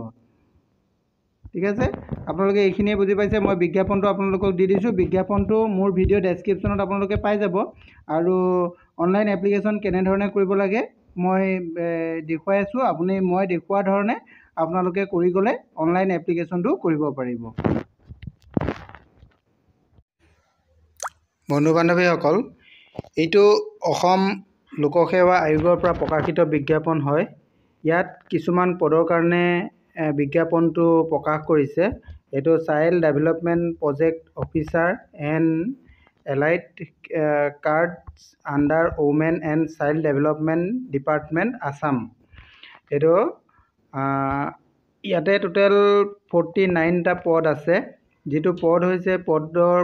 A: ঠিক আছে, আপোনালোকে এইখিনিয়ে বুজি পাইছে। মই বিজ্ঞাপনটো আপোনালোকক দি দিছোঁ। বিজ্ঞাপনটো মোৰ ভিডিঅ' ডেছক্ৰিপশ্যনত আপোনালোকে পাই যাব। আৰু অনলাইন এপ্লিকেশ্যন কেনেধৰণে কৰিব লাগে মই দেখুৱাই আছোঁ। মই দেখুওৱা ধৰণে আপোনালোকে কৰি গ'লে অনলাইন এপ্লিকেশ্যনটো কৰিব পাৰিব। বন্ধু বান্ধৱীসকল, এইটো অসম লোকসেৱা আয়োগৰ পৰা প্ৰকাশিত বিজ্ঞাপন হয়। ইয়াত কিছুমান পদৰ কাৰণে বিজ্ঞাপনটো প্ৰকাশ কৰিছে। এইটো child development project officer and allied cards under women and child development department Assam. এইটো ইয়াতে টোটেল 49টা পদ আছে। যিটো পদ হৈছে পদৰ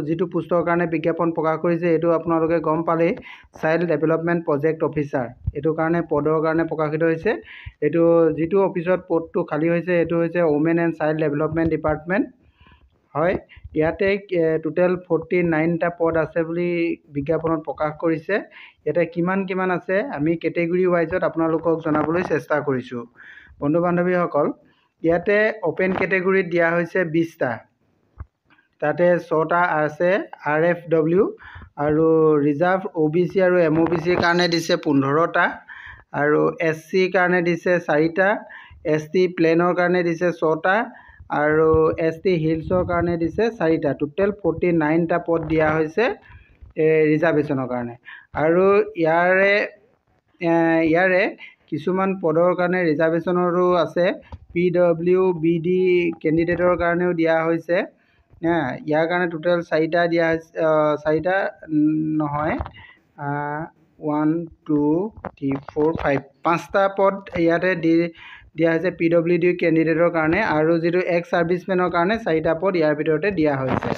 A: যিটো পোষ্টৰ কাৰণে বিজ্ঞাপন প্ৰকাশ কৰিছে এইটো আপোনালোকে গম পালেই, চাইল্ড ডেভেলপমেণ্ট প্ৰজেক্ট অফিচাৰ। এইটো কাৰণে পদৰ কাৰণে প্ৰকাশিত হৈছে। এইটো যিটো অফিচত পদটো খালী হৈছে এইটো হৈছে women and child development department হয়। ইয়াতে টোটেল 49টা পদ আছে বুলি বিজ্ঞাপনত প্ৰকাশ কৰিছে। ইয়াতে কিমান আছে আমি কেটেগৰী ৱাইজত আপোনালোকক জনাবলৈ চেষ্টা কৰিছোঁ। বন্ধু বান্ধৱীসকল, ইয়াতে অ'পেন কেটেগৰীত দিয়া হৈছে 20টা। তাতে 6টা আছে RFW, আৰু ৰিজাৰ্ভ OBC আৰু MOBCৰ কাৰণে দিছে 15টা, আৰু SC কাৰণে দিছে 4টা, ST প্লেনৰ কাৰণে দিছে 6টা, আৰু ST হিলছৰ কাৰণে দিছে 4টা। টোটেল 49টা পদ দিয়া হৈছে ৰিজাৰ্ভেশ্যনৰ কাৰণে। আৰু ইয়াৰে কিছুমান পদৰ কাৰণে ৰিজাৰ্ভেশ্যনৰো আছে। PWBD কেণ্ডিডেটৰ কাৰণেও দিয়া হৈছে। ইয়াৰ কাৰণে টোটেল 4টা দিয়া হৈছে, 4টা নহয়, 1 2 3 4 5 5টা পদ ইয়াতে দিয়া হৈছে PWD কেণ্ডিডেটৰ কাৰণে। আৰু যিটো এক্স ছাৰ্ভিচমেনৰ কাৰণে 4টা পদ ইয়াৰ ভিতৰতে দিয়া হৈছে।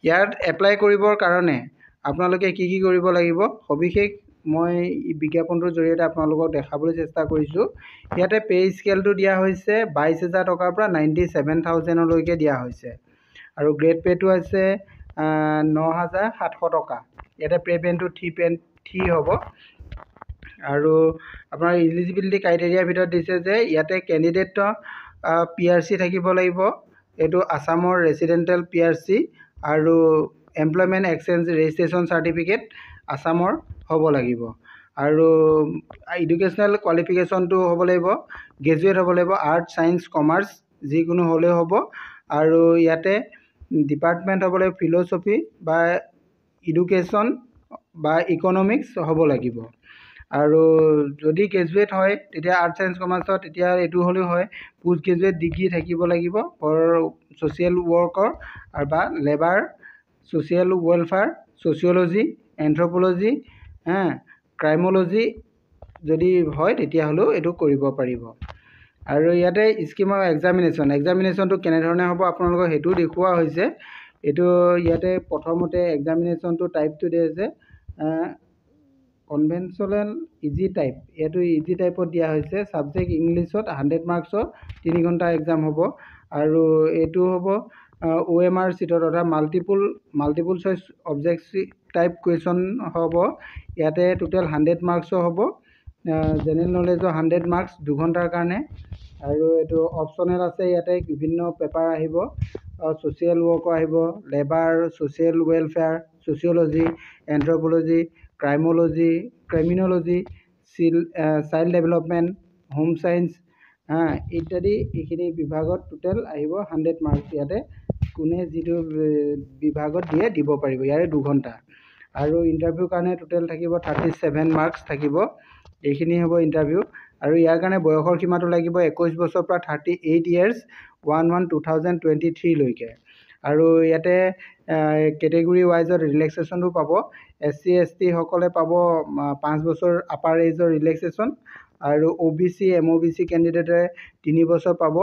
A: ইয়াত এপ্লাই কৰিবৰ কাৰণে আপোনালোকে কি কৰিব লাগিব সবিশেষ মই বিজ্ঞাপনটোৰ জৰিয়তে আপোনালোকক দেখাবলৈ চেষ্টা কৰিছোঁ। ইয়াতে পে স্কেলটো দিয়া হৈছে 22,000 টকাৰ পৰা 97,000লৈকে দিয়া হৈছে। আৰু গ্ৰেড পে'টো আছে 9,700 টকা। ইয়াতে পে'মেণ্টটো 3 হ'ব। আৰু আপোনাৰ ইলিজিবিলিটি ক্ৰাইটেৰিয়াৰ ভিতৰত দিছে যে ইয়াতে কেণ্ডিডেটৰ PRC থাকিব লাগিব। এইটো আছামৰ ৰেচিডেণ্টেল PRC, আৰু এমপ্লয়মেণ্ট এক্সচেঞ্জ ৰেজিষ্ট্ৰেশ্যন চাৰ্টিফিকেট আছামৰ হ'ব লাগিব। আৰু এডুকেশ্যনেল কোৱালিফিকেশ্যনটো হ'ব লাগিব, গ্ৰেজুৱেট হ'ব লাগিব, আৰ্টছ ছায়েন্স কমাৰ্চ যিকোনো হ'লেও হ'ব। আৰু ইয়াতে ডিপাৰ্টমেণ্ট হ'ব লাগিব ফিল'চফি বা এডুকেশ্যন বা ইকনমিক্স হ'ব লাগিব। আৰু যদি গ্ৰেজুৱেট হয় তেতিয়া আৰ্টছ ছায়েন্স কমাৰ্চত তেতিয়া এইটো হ'লেও হয়। পোষ্ট গ্ৰেজুৱেট ডিগ্ৰী থাকিব লাগিব ফৰ ছ'চিয়েল ৱৰ্কৰ বা লেবাৰ, ছ'চিয়েল ৱেলফেয়াৰ, ছ'চিয়'লজি, এন্থ্ৰপ'লজি, ক্ৰাইম'লজি যদি হয় তেতিয়াহ'লেও এইটো কৰিব পাৰিব। আৰু ইয়াতে স্কিম অফ এক্সামিনেশ্যনটো কেনেধৰণে হ'ব আপোনালোকক সেইটোও দেখুওৱা হৈছে। এইটো ইয়াতে প্ৰথমতে এক্সামিনেশ্যনটো টাইপটো দিয়া হৈছে কনভেনশ্যনেল ইজি টাইপ। এইটো ইজি টাইপত দিয়া হৈছে। ছাবজেক্ট ইংলিছত 100 মাৰ্কছৰ 3 ঘণ্টা এক্সাম হ'ব। আৰু এইটো হ'ব OMR চিটত, অৰ্থাৎ multiple choice objective type question হ'ব। ইয়াতে টোটেল 100 মাৰ্কছৰ হ'ব। জেনেৰেল নলেজৰ 100 মাৰ্কছ 2 ঘণ্টাৰ কাৰণে। আৰু এইটো অপশ্যনেল আছে। ইয়াতে বিভিন্ন পেপাৰ আহিব, ছ'চিয়েল ৱৰ্কৰ আহিব, labour, social welfare, sociology, anthropology, criminology, child development, home science ইত্যাদি এইখিনি বিভাগত টোটেল আহিব 100 মাৰ্কছ। ইয়াতে কোনে যিটো বিভাগত দিব পাৰিব। ইয়াৰে 2 ঘণ্টা। আৰু ইণ্টাৰভিউৰ কাৰণে টোটেল থাকিব 37 মাৰ্কছ থাকিব। এইখিনি হ'ব ইণ্টাৰভিউ। আৰু ইয়াৰ কাৰণে বয়সৰ সীমাটো লাগিব 21 বছৰৰ পৰা 38 years 1/1/2023লৈকে। আৰু ইয়াতে কেটেগৰী ৱাইজত ৰিলেক্সেশ্যনটো পাব। SC ST সকলে পাব 5 বছৰ আপাৰ এজৰ ৰিলেক্সেশ্যন। আৰু OBC MOBC কেণ্ডিডেটে 3 বছৰ পাব।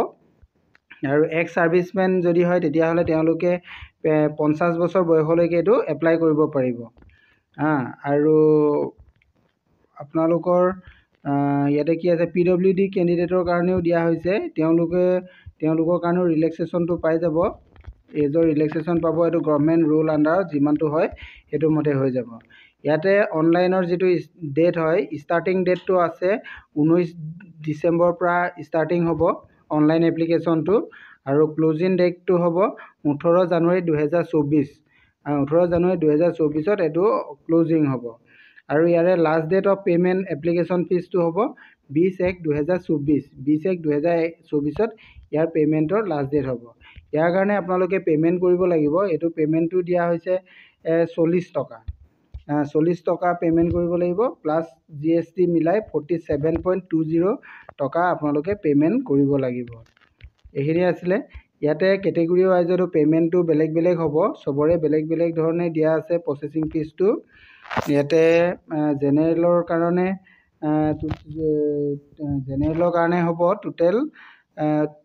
A: আৰু এক্স ছাৰ্ভিচমেন যদি হয় তেতিয়াহ'লে তেওঁলোকে 50 বছৰ বয়সলৈকে এইটো এপ্লাই কৰিব পাৰিব। আৰু আপোনালোকৰ ইয়াতে কি আছে PWD কেণ্ডিডেটৰ কাৰণেও দিয়া হৈছে। তেওঁলোকৰ কাৰণেও ৰিলেক্সেশ্যনটো পাই যাব, এজৰ ৰিলেক্সেশ্যন পাব। এইটো গভৰ্ণমেণ্ট ৰুল আণ্ডাৰত যিমানটো হয় সেইটো মতে হৈ যাব। ইয়াতে অনলাইনৰ যিটো ডেট হয়, ষ্টাৰ্টিং ডেটটো আছে 19 ডিচেম্বৰৰ পৰা ষ্টাৰ্টিং হ'ব অনলাইন এপ্লিকেশ্যনটো। আৰু ক্ল'জিং ডেটটো হ'ব 18 জানুৱাৰী 2024। 18 জানুৱাৰী 2024ত এইটো ক্ল'জিং হ'ব। আৰু ইয়াৰে last date of payment application ফিজটো হ'ব 20/1/2024। 20/1/2024ত ইয়াৰ পে'মেণ্টৰ লাষ্ট ডেট হ'ব। ইয়াৰ কাৰণে আপোনালোকে পে'মেণ্ট কৰিব লাগিব। এইটো পে'মেণ্টটো দিয়া হৈছে 40 টকা। 40 টকা পে'মেণ্ট কৰিব লাগিব, প্লাছ GST মিলাই 47.20 টকা আপোনালোকে পে'মেণ্ট কৰিব লাগিব। এইখিনি আছিলে। ইয়াতে কেটেগৰী ৱাইজতো পে'মেণ্টটো বেলেগ বেলেগ হ'ব, চবৰে বেলেগ বেলেগ ধৰণে দিয়া আছে প্ৰচেছিং ফিজটো। ইয়াতে জেনেৰেলৰ কাৰণে হ'ব টোটেল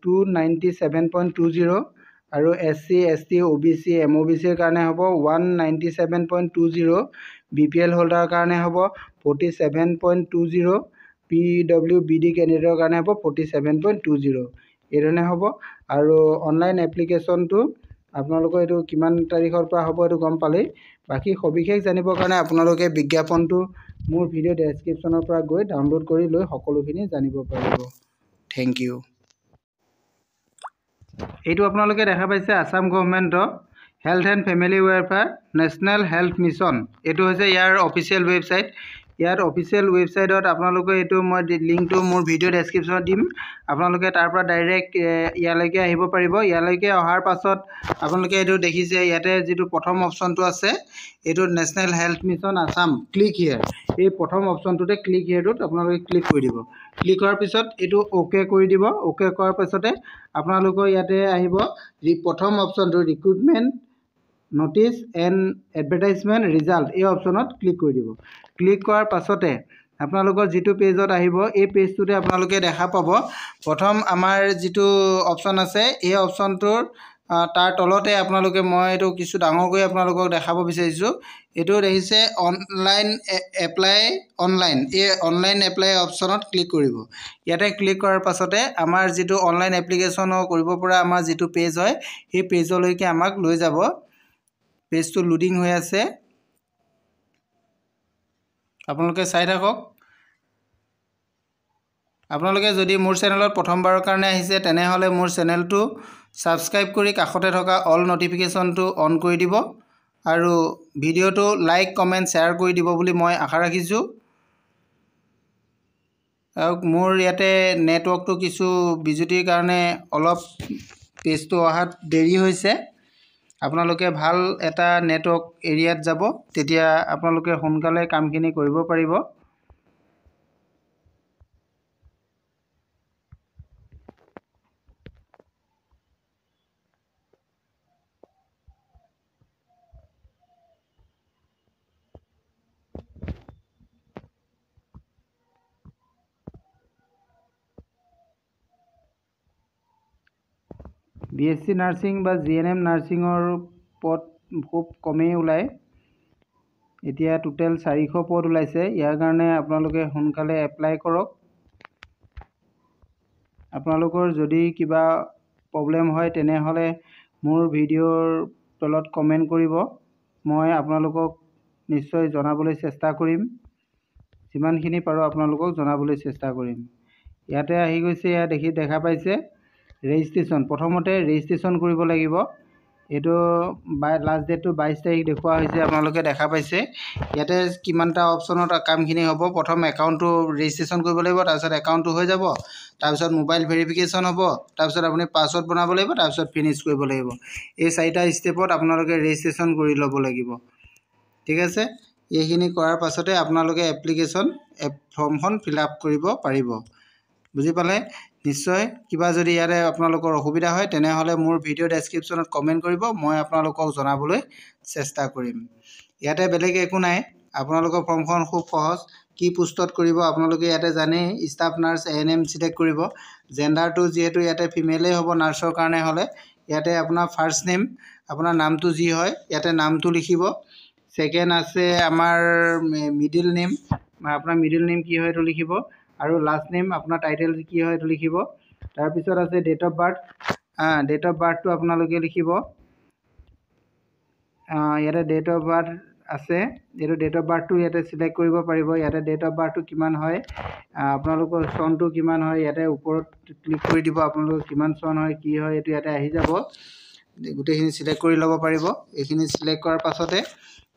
A: 297.20 আৰু SC, ST, OBC, MOBCৰ কাৰণে হ'ব 197.20, BPL হোল্ডাৰৰ কাৰণে হ'ব 47.20, PWBD কেণ্ডিডেটৰ কাৰণে হ'ব 47.20। এইধৰণে হ'ব। আৰু অনলাইন এপ্লিকেশ্যনটো আপোনালোকৰ এইটো কিমান তাৰিখৰ পৰা হ'ব এইটো গম পালেই। বাকী সবিশেষ জানিবৰ কাৰণে আপোনালোকে বিজ্ঞাপনটো মোৰ ভিডিঅ' ডেছক্ৰিপশ্যনৰ পৰা গৈ ডাউনলোড কৰি লৈ সকলোখিনি জানিব পাৰিব। Thank you. এইটো আপোনালোকে দেখা পাইছে আছাম গভৰ্ণমেণ্টৰ health and family welfare national health mission. এইটো হৈছে ইয়াৰ অফিচিয়েল ৱেবছাইট। ইয়াত অফিচিয়েল ৱেবছাইটত আপোনালোকে এইটো মই লিংকটো মোৰ ভিডিঅ' ডেছক্ৰিপশ্যনত দিম। আপোনালোকে তাৰ পৰা ডাইৰেক্ট ইয়ালৈকে আহিব পাৰিব। ইয়ালৈকে অহাৰ পাছত আপোনালোকে এইটো দেখিছে ইয়াতে যিটো প্ৰথম অপশ্যনটো আছে, এইটো national health mission Assam, click here. এই প্ৰথম অপশ্যনটোতে ক্লিক হিয়াৰটোত আপোনালোকে ক্লিক কৰি দিব। ক্লিক কৰাৰ পিছত এইটো অ'কে কৰি দিব। অ'কে কৰাৰ পাছতে আপোনালোকৰ ইয়াতে আহিব প্ৰথম অপশ্যনটো recruitment notice and advertisement result. এই অপশ্যনত ক্লিক কৰি দিব। ক্লিক কৰাৰ পাছতে আপোনালোকৰ যিটো পেজত আহিব, এই পেজটোতে আপোনালোকে দেখা পাব প্ৰথম আমাৰ যিটো অপশ্যন আছে, এই অপশ্যনটোৰ তাৰ তলতে আপোনালোকে মই এইটো কিছু ডাঙৰকৈ আপোনালোকক দেখাব বিচাৰিছোঁ। এইটো দেখিছে অনলাইন এপ্লাই অনলাইন। এই অনলাইন এপ্লাই অপশ্যনত ক্লিক কৰিব। ইয়াতে ক্লিক কৰাৰ পাছতে আমাৰ যিটো অনলাইন এপ্লিকেশ্যন কৰিব পৰা আমাৰ যিটো পেজ হয়, সেই পেজলৈকে আমাক লৈ যাব। পেজটো লোডিং হৈ আছে, আপোনালোকে চাই থাকক। আপোনালোকে যদি মোৰ চেনেলত প্ৰথমবাৰৰ কাৰণে আহিছে তেনেহ'লে মোৰ চেনেলটো ছাবস্ক্ৰাইব কৰি কাষতে থকা অল ন'টিফিকেশ্যনটো অন কৰি দিব আৰু ভিডিঅ'টো লাইক কমেণ্ট শ্বেয়াৰ কৰি দিব বুলি মই আশা ৰাখিছোঁ। আৰু মোৰ ইয়াতে নেটৱৰ্কটো কিছু বিজুতিৰ কাৰণে অলপ পেজটো অহাত দেৰি হৈছে। আপোনালোকে ভাল এটা নেটৱৰ্ক এৰিয়াত যাব, তেতিয়া আপোনালোকে সোনকালে কামখিনি কৰিব পাৰিব। BSc নাৰ্ছিং বা GNM নাৰ্ছিঙৰ পদ খুব কমেই ওলায়। এতিয়া টোটেল 400 পদ ওলাইছে। ইয়াৰ কাৰণে আপোনালোকে সোনকালে এপ্লাই কৰক। আপোনালোকৰ যদি কিবা প্ৰব্লেম হয় তেনেহ'লে মোৰ ভিডিঅ'ৰ তলত কমেণ্ট কৰিব। মই আপোনালোকক নিশ্চয় জনাবলৈ চেষ্টা কৰিম। যিমানখিনি পাৰোঁ আপোনালোকক জনাবলৈ চেষ্টা কৰিম। ইয়াতে আহি গৈছে, ইয়াত দেখা পাইছে ৰেজিষ্ট্ৰেশ্যন। প্ৰথমতে ৰেজিষ্ট্ৰেশ্যন কৰিব লাগিব। এইটো লাষ্ট ডেটটো 22 তাৰিখ দেখুওৱা হৈছে, আপোনালোকে দেখা পাইছে। ইয়াতে কিমানটা অপশ্যনত কামখিনি হ'ব। প্ৰথম একাউণ্টটো ৰেজিষ্ট্ৰেশ্যন কৰিব লাগিব, তাৰপিছত একাউণ্টটো হৈ যাব, তাৰপিছত মোবাইল ভেৰিফিকেশ্যন হ'ব, তাৰপিছত আপুনি পাছৱৰ্ড বনাব লাগিব, তাৰপিছত ফিনিছ কৰিব লাগিব। এই 4টা ষ্টেপত আপোনালোকে ৰেজিষ্ট্ৰেশ্যন কৰি ল'ব লাগিব। ঠিক আছে। এইখিনি কৰাৰ পাছতে আপোনালোকে এপ্লিকেশ্যন ফৰ্মখন ফিল আপ কৰিব পাৰিব। বুজি পালে? নিশ্চয় কিবা যদি ইয়াতে আপোনালোকৰ অসুবিধা হয় তেনেহ'লে মোৰ ভিডিঅ' ডেছক্ৰিপশ্যনত কমেণ্ট কৰিব, মই আপোনালোকক জনাবলৈ চেষ্টা কৰিম। ইয়াতে বেলেগ একো নাই। আপোনালোকৰ ফৰ্মখন খুব সহজ। কি পোষ্টত কৰিব আপোনালোকে ইয়াতে জানেই, ষ্টাফ নাৰ্ছ ANM চিলেক্ট কৰিব। জেণ্ডাৰটো যিহেতু ইয়াতে ফিমেলেই হ'ব, নাৰ্ছৰ কাৰণে হ'লে ইয়াতে আপোনাৰ ফাৰ্ষ্ট নেম, আপোনাৰ নামটো যি হয় ইয়াতে নামটো লিখিব। ছেকেণ্ড আছে আমাৰ মিডিল নেম, আপোনাৰ মিডিল নেম কি হয় এইটো লিখিব, আৰু লাষ্ট নেম আপোনাৰ টাইটেল কি হয় এইটো লিখিব। তাৰপিছত আছে date of birth. Date of বাৰ্থটো আপোনালোকে লিখিব। ইয়াতে ডেট অফ বাৰ্থ আছে, এইটো ডেট অফ বাৰ্থটো ইয়াতে চিলেক্ট কৰিব পাৰিব। ইয়াতে ডেট অফ বাৰ্থটো কিমান হয়, আপোনালোকৰ চনটো কিমান হয়, ইয়াতে ওপৰত ক্লিক কৰি দিব। আপোনালোকৰ কিমান চন হয় কি হয় এইটো ইয়াতে আহি যাব। গোটেইখিনি চিলেক্ট কৰি ল'ব পাৰিব। এইখিনি চিলেক্ট কৰাৰ পাছতে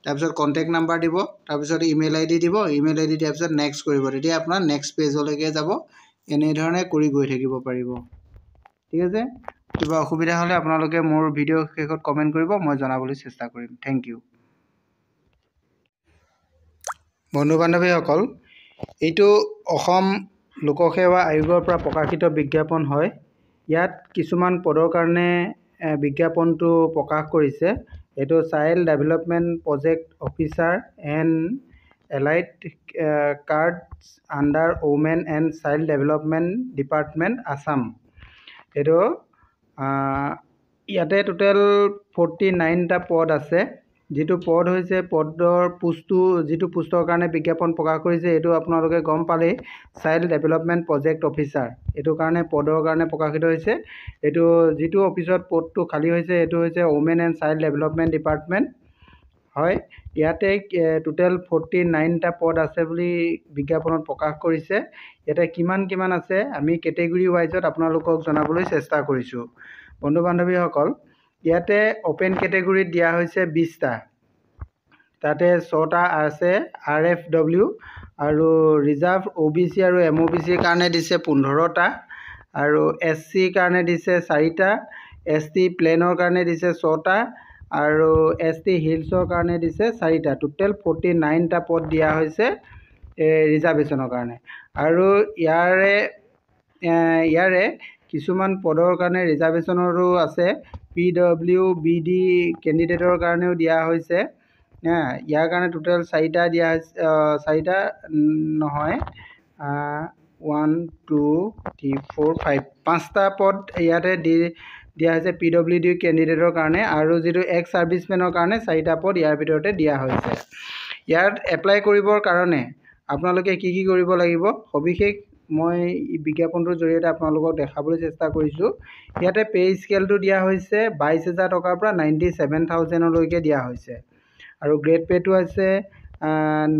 A: তাৰপিছত কণ্টেক্ট নাম্বাৰ দিব, তাৰপিছত ইমেইল ID দিব। ইমেইল ID দিয়াৰ পিছত নেক্সট কৰিব। তেতিয়া আপোনাৰ নেক্সট পেজলৈকে যাব। এনেধৰণে কৰি গৈ থাকিব পাৰিব। ঠিক আছে। কিবা অসুবিধা হ'লে আপোনালোকে মোৰ ভিডিঅ' শেষত কমেণ্ট কৰিব, মই জনাবলৈ চেষ্টা কৰিম। Thank you. বন্ধু বান্ধৱীসকল, এইটো অসম লোকসেৱা আয়োগৰ পৰা প্ৰকাশিত বিজ্ঞাপন হয়। ইয়াত কিছুমান পদৰ কাৰণে বিজ্ঞাপনটো প্ৰকাশ কৰিছে। এইটো child development project officer and allied cards under women and child development department Assam. এইটো ইয়াতে টোটেল 49টা পদ আছে। যিটো পদ হৈছে পদৰ যিটো পোষ্টৰ কাৰণে বিজ্ঞাপন প্ৰকাশ কৰিছে, এইটো আপোনালোকে গম পালেই, চাইল্ড ডেভেলপমেণ্ট প্ৰজেক্ট অফিচাৰ। এইটো কাৰণে পদৰ কাৰণে প্ৰকাশিত হৈছে। এইটো যিটো অফিচত পদটো খালী হৈছে, এইটো হৈছে women and child development department হয়। ইয়াতে টোটেল 49টা পদ আছে বুলি বিজ্ঞাপনত প্ৰকাশ কৰিছে। ইয়াতে কিমান আছে আমি কেটেগৰী ৱাইজত আপোনালোকক জনাবলৈ চেষ্টা কৰিছোঁ। বন্ধু বান্ধৱীসকল, ইয়াতে অ'পেন কেটেগৰীত দিয়া হৈছে 20টা। তাতে 6টা আছে RFW, আৰু ৰিজাৰ্ভ OBC আৰু MOBC কাৰণে দিছে 15টা, আৰু SC কাৰণে দিছে 4টা, ST প্লেনৰ কাৰণে দিছে 6টা, আৰু ST হিলছৰ কাৰণে দিছে 4টা। টোটেল 49টা পদ দিয়া হৈছে ৰিজাৰ্ভেশ্যনৰ কাৰণে। আৰু ইয়াৰে কিছুমান পদৰ কাৰণে ৰিজাৰ্ভেশ্যনৰো আছে। PWBD কেণ্ডিডেটৰ কাৰণেও দিয়া হৈছে। ইয়াৰ কাৰণে টোটেল 4টা দিয়া হৈছে, 4টা নহয়, 1 2 3 4 5টা পদ ইয়াতে দিয়া হৈছে PWD কেণ্ডিডেটৰ কাৰণে। আৰু যিটো এক্স ছাৰ্ভিচমেনৰ কাৰণে 4টা পদ ইয়াৰ ভিতৰতে দিয়া হৈছে। ইয়াত এপ্লাই কৰিবৰ কাৰণে আপোনালোকে কি কৰিব লাগিব, সবিশেষ মই বিজ্ঞাপনটোৰ জৰিয়তে আপোনালোকক দেখাবলৈ চেষ্টা কৰিছোঁ। ইয়াতে পে স্কেলটো দিয়া হৈছে 22,000 টকাৰ পৰা 97,000লৈকে দিয়া হৈছে। আৰু গ্ৰেড পে'টো আছে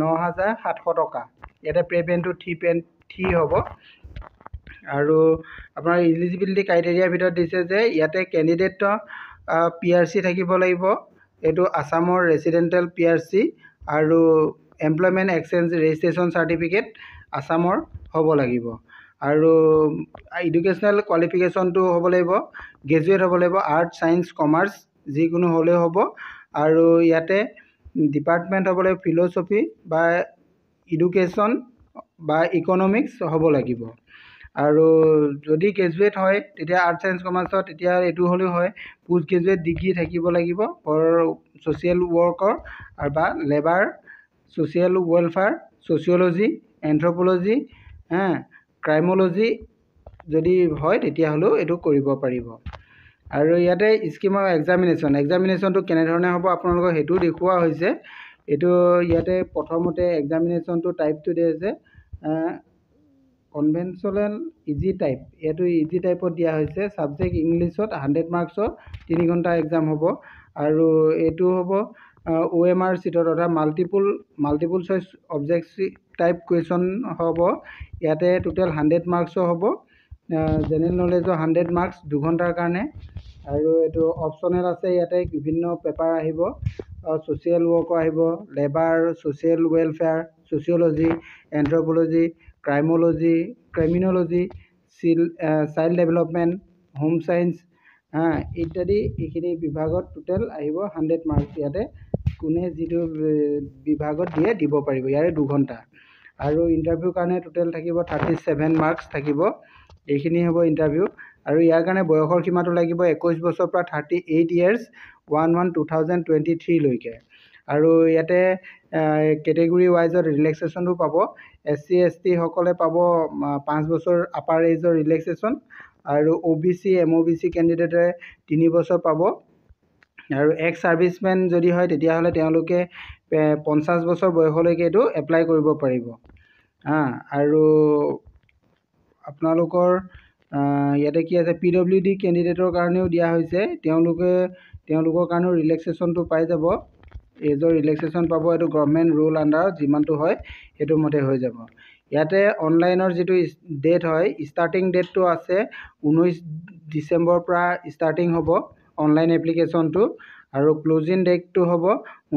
A: 9,700 টকা। ইয়াতে পে'মেণ্টটো 3 হ'ব। আৰু আপোনাৰ ইলিজিবিলিটি ক্ৰাইটেৰিয়াৰ ভিতৰত দিছে যে ইয়াতে কেণ্ডিডেটৰ PRC থাকিব লাগিব। এইটো আছামৰ ৰেচিডেণ্টেল PRC, আৰু এমপ্লয়মেণ্ট এক্সচেঞ্জ ৰেজিষ্ট্ৰেশ্যন চাৰ্টিফিকেট আছামৰ হ'ব লাগিব। আৰু এডুকেশ্যনেল কোৱালিফিকেশ্যনটো হ'ব লাগিব, গ্ৰেজুৱেট হ'ব লাগিব, আৰ্টছ ছায়েন্স কমাৰ্চ যিকোনো হ'লেও হ'ব। আৰু ইয়াতে ডিপাৰ্টমেণ্ট হ'ব লাগিব ফিল'চফি বা এডুকেশ্যন বা ইকনমিক্স হ'ব লাগিব। আৰু যদি গ্ৰেজুৱেট হয় তেতিয়া আৰ্টছ ছায়েন্স কমাৰ্চত, তেতিয়া এইটো হ'লেও হয়। পোষ্ট গ্ৰেজুৱেট ডিগ্ৰী থাকিব লাগিব ফৰ ছ'চিয়েল ৱৰ্কৰ বা লেবাৰ, ছ'চিয়েল ৱেলফেয়াৰ, ছ'চিয়'লজি, এন্থ্ৰপ'লজি, ক্ৰাইম'লজি যদি হয় তেতিয়াহ'লেও এইটো কৰিব পাৰিব। আৰু ইয়াতে স্কিম অফ এক্সামিনেশ্যনটো কেনেধৰণে হ'ব আপোনালোকক সেইটোও দেখুওৱা হৈছে। এইটো ইয়াতে প্ৰথমতে এক্সামিনেশ্যনটো টাইপটো দিয়া হৈছে কনভেনশ্যনেল ইজি টাইপ। এইটো ইজি টাইপত দিয়া হৈছে। ছাবজেক্ট ইংলিছত 100 মাৰ্কছৰ 3 ঘণ্টা এক্সাম হ'ব। আৰু এইটো হ'ব OMR চিটত, অৰ্থাৎ multiple choice objective type question হ'ব। ইয়াতে টোটেল 100 মাৰ্কছৰ হ'ব। জেনেৰেল নলেজৰ 100 মাৰ্কছ 2 ঘণ্টাৰ কাৰণে। আৰু এইটো অপশ্যনেল আছে। ইয়াতে বিভিন্ন পেপাৰ আহিব, ছ'চিয়েল ৱৰ্কৰ আহিব, labour, social welfare, sociology, anthropology, criminology, child development, home science ইত্যাদি এইখিনি বিভাগত টোটেল আহিব 100 মাৰ্কছ। ইয়াতে কোনে যিটো বিভাগত দিব পাৰিব। ইয়াৰে 2 ঘণ্টা। আৰু ইণ্টাৰভিউৰ কাৰণে টোটেল থাকিব 37 মাৰ্কছ থাকিব। এইখিনি হ'ব ইণ্টাৰভিউ। আৰু ইয়াৰ কাৰণে বয়সৰ সীমাটো লাগিব 21 বছৰৰ পৰা 38 years 1/1/2023লৈকে। আৰু ইয়াতে কেটেগৰী ৱাইজত ৰিলেক্সেশ্যনো পাব। SC ST সকলে পাব 5 বছৰ আপাৰ এজৰ ৰিলেক্সেশ্যন। আৰু OBC MOBC কেণ্ডিডেটে 3 বছৰ পাব। আৰু এক্স ছাৰ্ভিচমেন যদি হয় তেতিয়াহ'লে তেওঁলোকে 50 বছৰ বয়সলৈকে এইটো এপ্লাই কৰিব পাৰিব। আৰু আপোনালোকৰ ইয়াতে কি আছে, PWD কেণ্ডিডেটৰ কাৰণেও দিয়া হৈছে। তেওঁলোকৰ কাৰণেও ৰিলেক্সেশ্যনটো পাই যাব, এজৰ ৰিলেক্সেশ্যন পাব। এইটো গভৰ্ণমেণ্ট ৰুল আণ্ডাৰত যিমানটো হয় সেইটো মতে হৈ যাব। ইয়াতে অনলাইনৰ যিটো ডেট হয়, ষ্টাৰ্টিং ডেটটো আছে 19 ডিচেম্বৰৰ পৰা ষ্টাৰ্টিং হ'ব অনলাইন এপ্লিকেশ্যনটো। আৰু ক্ল'জিং ডেটটো হ'ব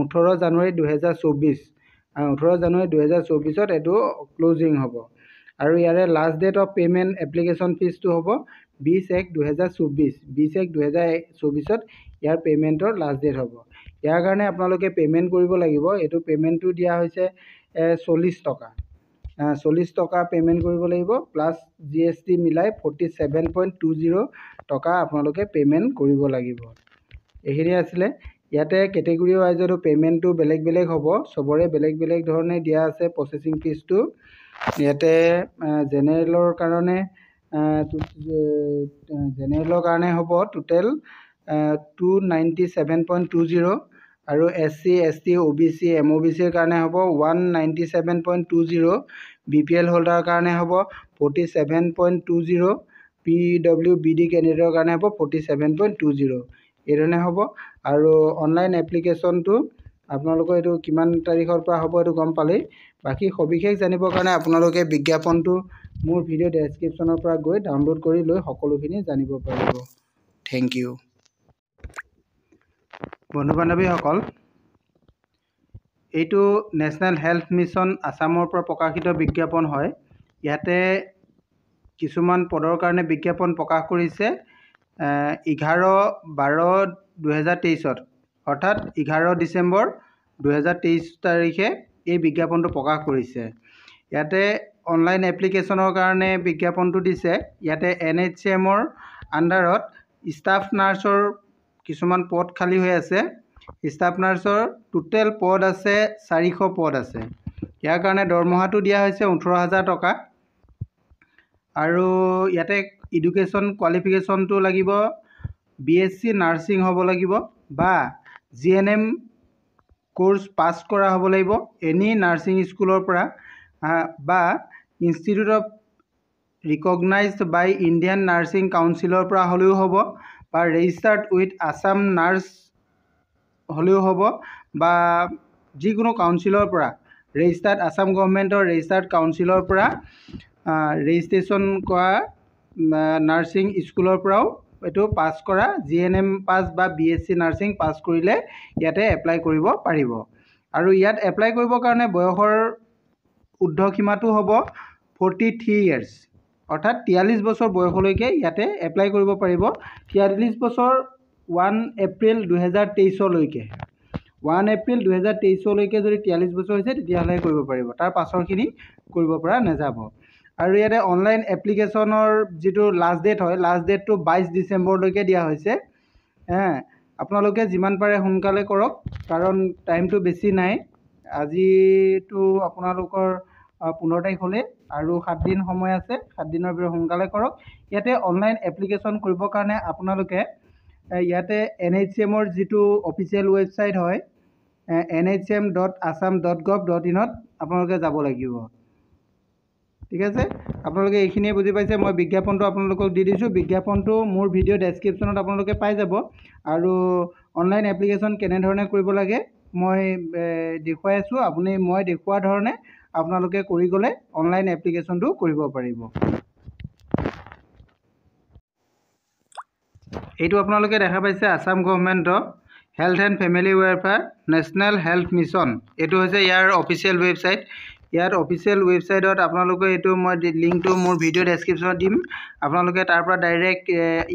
A: 18 জানুৱাৰী 2024। 18 জানুৱাৰী 2024ত এইটো ক্ল'জিং হ'ব। আৰু ইয়াৰে last date of payment application ফিজটো হ'ব 20/1/2024 20/1/2024 ইয়াৰ পে'মেণ্টৰ লাষ্ট ডেট হ'ব। ইয়াৰ কাৰণে আপোনালোকে পে'মেণ্ট কৰিব লাগিব। এইটো পে'মেণ্টটো দিয়া হৈছে 40 টকা। 40 টকা পে'মেণ্ট কৰিব লাগিব প্লাছ GST মিলাই 47.20 টকা আপোনালোকে পে'মেণ্ট কৰিব লাগিব। এইখিনি আছিলে। ইয়াতে কেটেগৰী ৱাইজতো পে'মেণ্টটো বেলেগ বেলেগ হ'ব, চবৰে বেলেগ বেলেগ ধৰণে দিয়া আছে প্ৰচেছিং ফিজটো। ইয়াতে জেনেৰেলৰ কাৰণে হ'ব টোটেল 297.20 আৰু SC ST OBC MOBCৰ কাৰণে হ'ব 197.20, BPL হোল্ডাৰৰ কাৰণে হ'ব 47.20, PWBD কেণ্ডিডেটৰ কাৰণে হ'ব 47.20। এইধৰণে হ'ব। আৰু অনলাইন এপ্লিকেশ্যনটো আপোনালোকৰ এইটো কিমান তাৰিখৰ পৰা হ'ব এইটো গম পালেই। বাকী সবিশেষ জানিবৰ কাৰণে আপোনালোকে বিজ্ঞাপনটো মোৰ ভিডিঅ' ডেছক্ৰিপশ্যনৰ পৰা গৈ ডাউনলোড কৰি লৈ সকলোখিনি জানিব পাৰিব। Thank you. বন্ধু বান্ধৱীসকল, এইটো নেশ্যনেল হেল্থ মিছন আছামৰ পৰা প্ৰকাশিত বিজ্ঞাপন হয়। ইয়াতে কিছুমান পদৰ কাৰণে বিজ্ঞাপন প্ৰকাশ কৰিছে 11/12/2023 অৰ্থাৎ 11 ডিচেম্বৰ 2023 তাৰিখে এই বিজ্ঞাপনটো প্ৰকাশ কৰিছে। ইয়াতে অনলাইন এপ্লিকেশ্যনৰ কাৰণে বিজ্ঞাপনটো দিছে। ইয়াতে NHCMৰ আণ্ডাৰত ষ্টাফ নাৰ্ছৰ কিছুমান পদ খালী হৈ আছে। ষ্টাফ নাৰ্ছৰ টোটেল পদ আছে 400 পদ আছে। ইয়াৰ কাৰণে দৰমহাটো দিয়া হৈছে 18,000 টকা। আৰু ইয়াতে এডুকেশ্যন কোৱালিফিকেশ্যনটো লাগিব BSc নাৰ্ছিং হ'ব লাগিব বা GNM কোৰ্চ পাছ কৰা হ'ব লাগিব এনি নাৰ্ছিং স্কুলৰ পৰা বা institute of recognised by Indian nursing কাউন্সিলৰ পৰা হ'লেও হ'ব বা ৰেজিষ্টাৰ্ড উইথ আছাম নাৰ্ছ হ'লেও হ'ব বা যিকোনো কাউন্সিলৰ পৰা ৰেজিষ্টাৰ্ড আছাম গভৰ্ণমেণ্টৰ ৰেজিষ্টাৰ্ড কাউন্সিলৰ পৰা ৰেজিষ্ট্ৰেশ্যন কৰা নাৰ্ছিং স্কুলৰ পৰাও এইটো পাছ কৰা GNM পাছ বা BSc নাৰ্ছিং পাছ কৰিলে ইয়াতে এপ্লাই কৰিব পাৰিব। আৰু ইয়াত এপ্লাই কৰিবৰ কাৰণে বয়সৰ ঊৰ্ধ্বসীমাটো হ'ব 43 years অৰ্থাৎ 43 বছৰ বয়সলৈকে ইয়াতে এপ্লাই কৰিব পাৰিব। 43 বছৰ 1 এপ্ৰিল 2023লৈকে 1 এপ্ৰিল 2023লৈকে যদি 43 বছৰ হৈছে তেতিয়াহ'লে কৰিব পাৰিব। তাৰ পাছৰখিনি কৰিব পৰা নাযাব। আৰু ইয়াতে অনলাইন এপ্লিকেশ্যনৰ যিটো লাষ্ট ডেট হয়, লাষ্ট ডেটটো 22 ডিচেম্বৰলৈকে দিয়া হৈছে। আপোনালোকে যিমান পাৰে সোনকালে কৰক, কাৰণ টাইমটো বেছি নাই। আজিতো আপোনালোকৰ 15 তাৰিখ হ'লে আৰু 7 দিন সময় আছে। 7 দিনৰ ভিতৰত সোনকালে কৰক। ইয়াতে অনলাইন এপ্লিকেশ্যন কৰিবৰ কাৰণে আপোনালোকে ইয়াতে NHCMৰ যিটো অফিচিয়েল ৱেবছাইট হয় NHCM.assam.gov.in আপোনালোকে যাব লাগিব। ঠিক আছে, আপোনালোকে এইখিনিয়ে বুজি পাইছে। মই বিজ্ঞাপনটো আপোনালোকক দি দিছোঁ। বিজ্ঞাপনটো মোৰ ভিডিঅ' ডেছক্ৰিপশ্যনত আপোনালোকে পাই যাব। আৰু অনলাইন এপ্লিকেশ্যন কেনেধৰণে কৰিব লাগে মই দেখুৱাই আছোঁ। মই দেখুওৱা ধৰণে আপোনালোকে কৰি গ'লে অনলাইন এপ্লিকেশ্যনটো কৰিব পাৰিব। এইটো আপোনালোকে দেখা পাইছে আছাম গভৰ্ণমেণ্টৰ health and family welfare national health mission. এইটো হৈছে ইয়াৰ অফিচিয়েল ৱেবছাইট। ইয়াত অফিচিয়েল ৱেবছাইটত আপোনালোকে এইটো মই লিংকটো মোৰ ভিডিঅ' ডেছক্ৰিপশ্যনত দিম। আপোনালোকে তাৰ পৰা ডাইৰেক্ট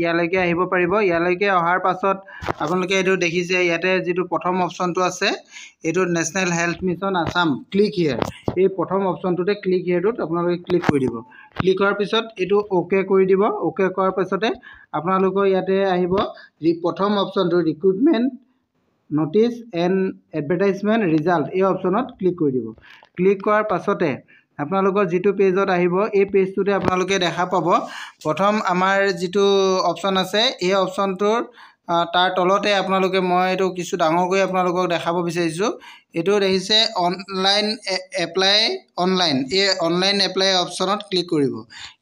A: ইয়ালৈকে আহিব পাৰিব। ইয়ালৈকে অহাৰ পাছত আপোনালোকে এইটো দেখিছে ইয়াতে যিটো প্ৰথম অপশ্যনটো আছে এইটো national health mission Assam, click here. এই প্ৰথম অপশ্যনটোতে ক্লিক হিয়াৰটোত আপোনালোকে ক্লিক কৰি দিব। ক্লিক কৰাৰ পিছত এইটো অ'কে কৰি দিব। অ'কে কৰাৰ পাছতে আপোনালোকৰ ইয়াতে আহিব প্ৰথম অপশ্যনটো recruitment notice and advertisement result. এই অপশ্যনত ক্লিক কৰি দিব। ক্লিক কৰাৰ পাছতে আপোনালোকৰ যিটো পেজত আহিব এই পেজটোতে আপোনালোকে দেখা পাব প্ৰথম আমাৰ যিটো অপশ্যন আছে এই অপশ্যনটোৰ তাৰ তলতে আপোনালোকে মই এইটো কিছু ডাঙৰকৈ আপোনালোকক দেখাব বিচাৰিছোঁ। এইটো দেখিছে অনলাইন এপ্লাই অনলাইন। এই অনলাইন এপ্লাই অপশ্যনত ক্লিক কৰিব।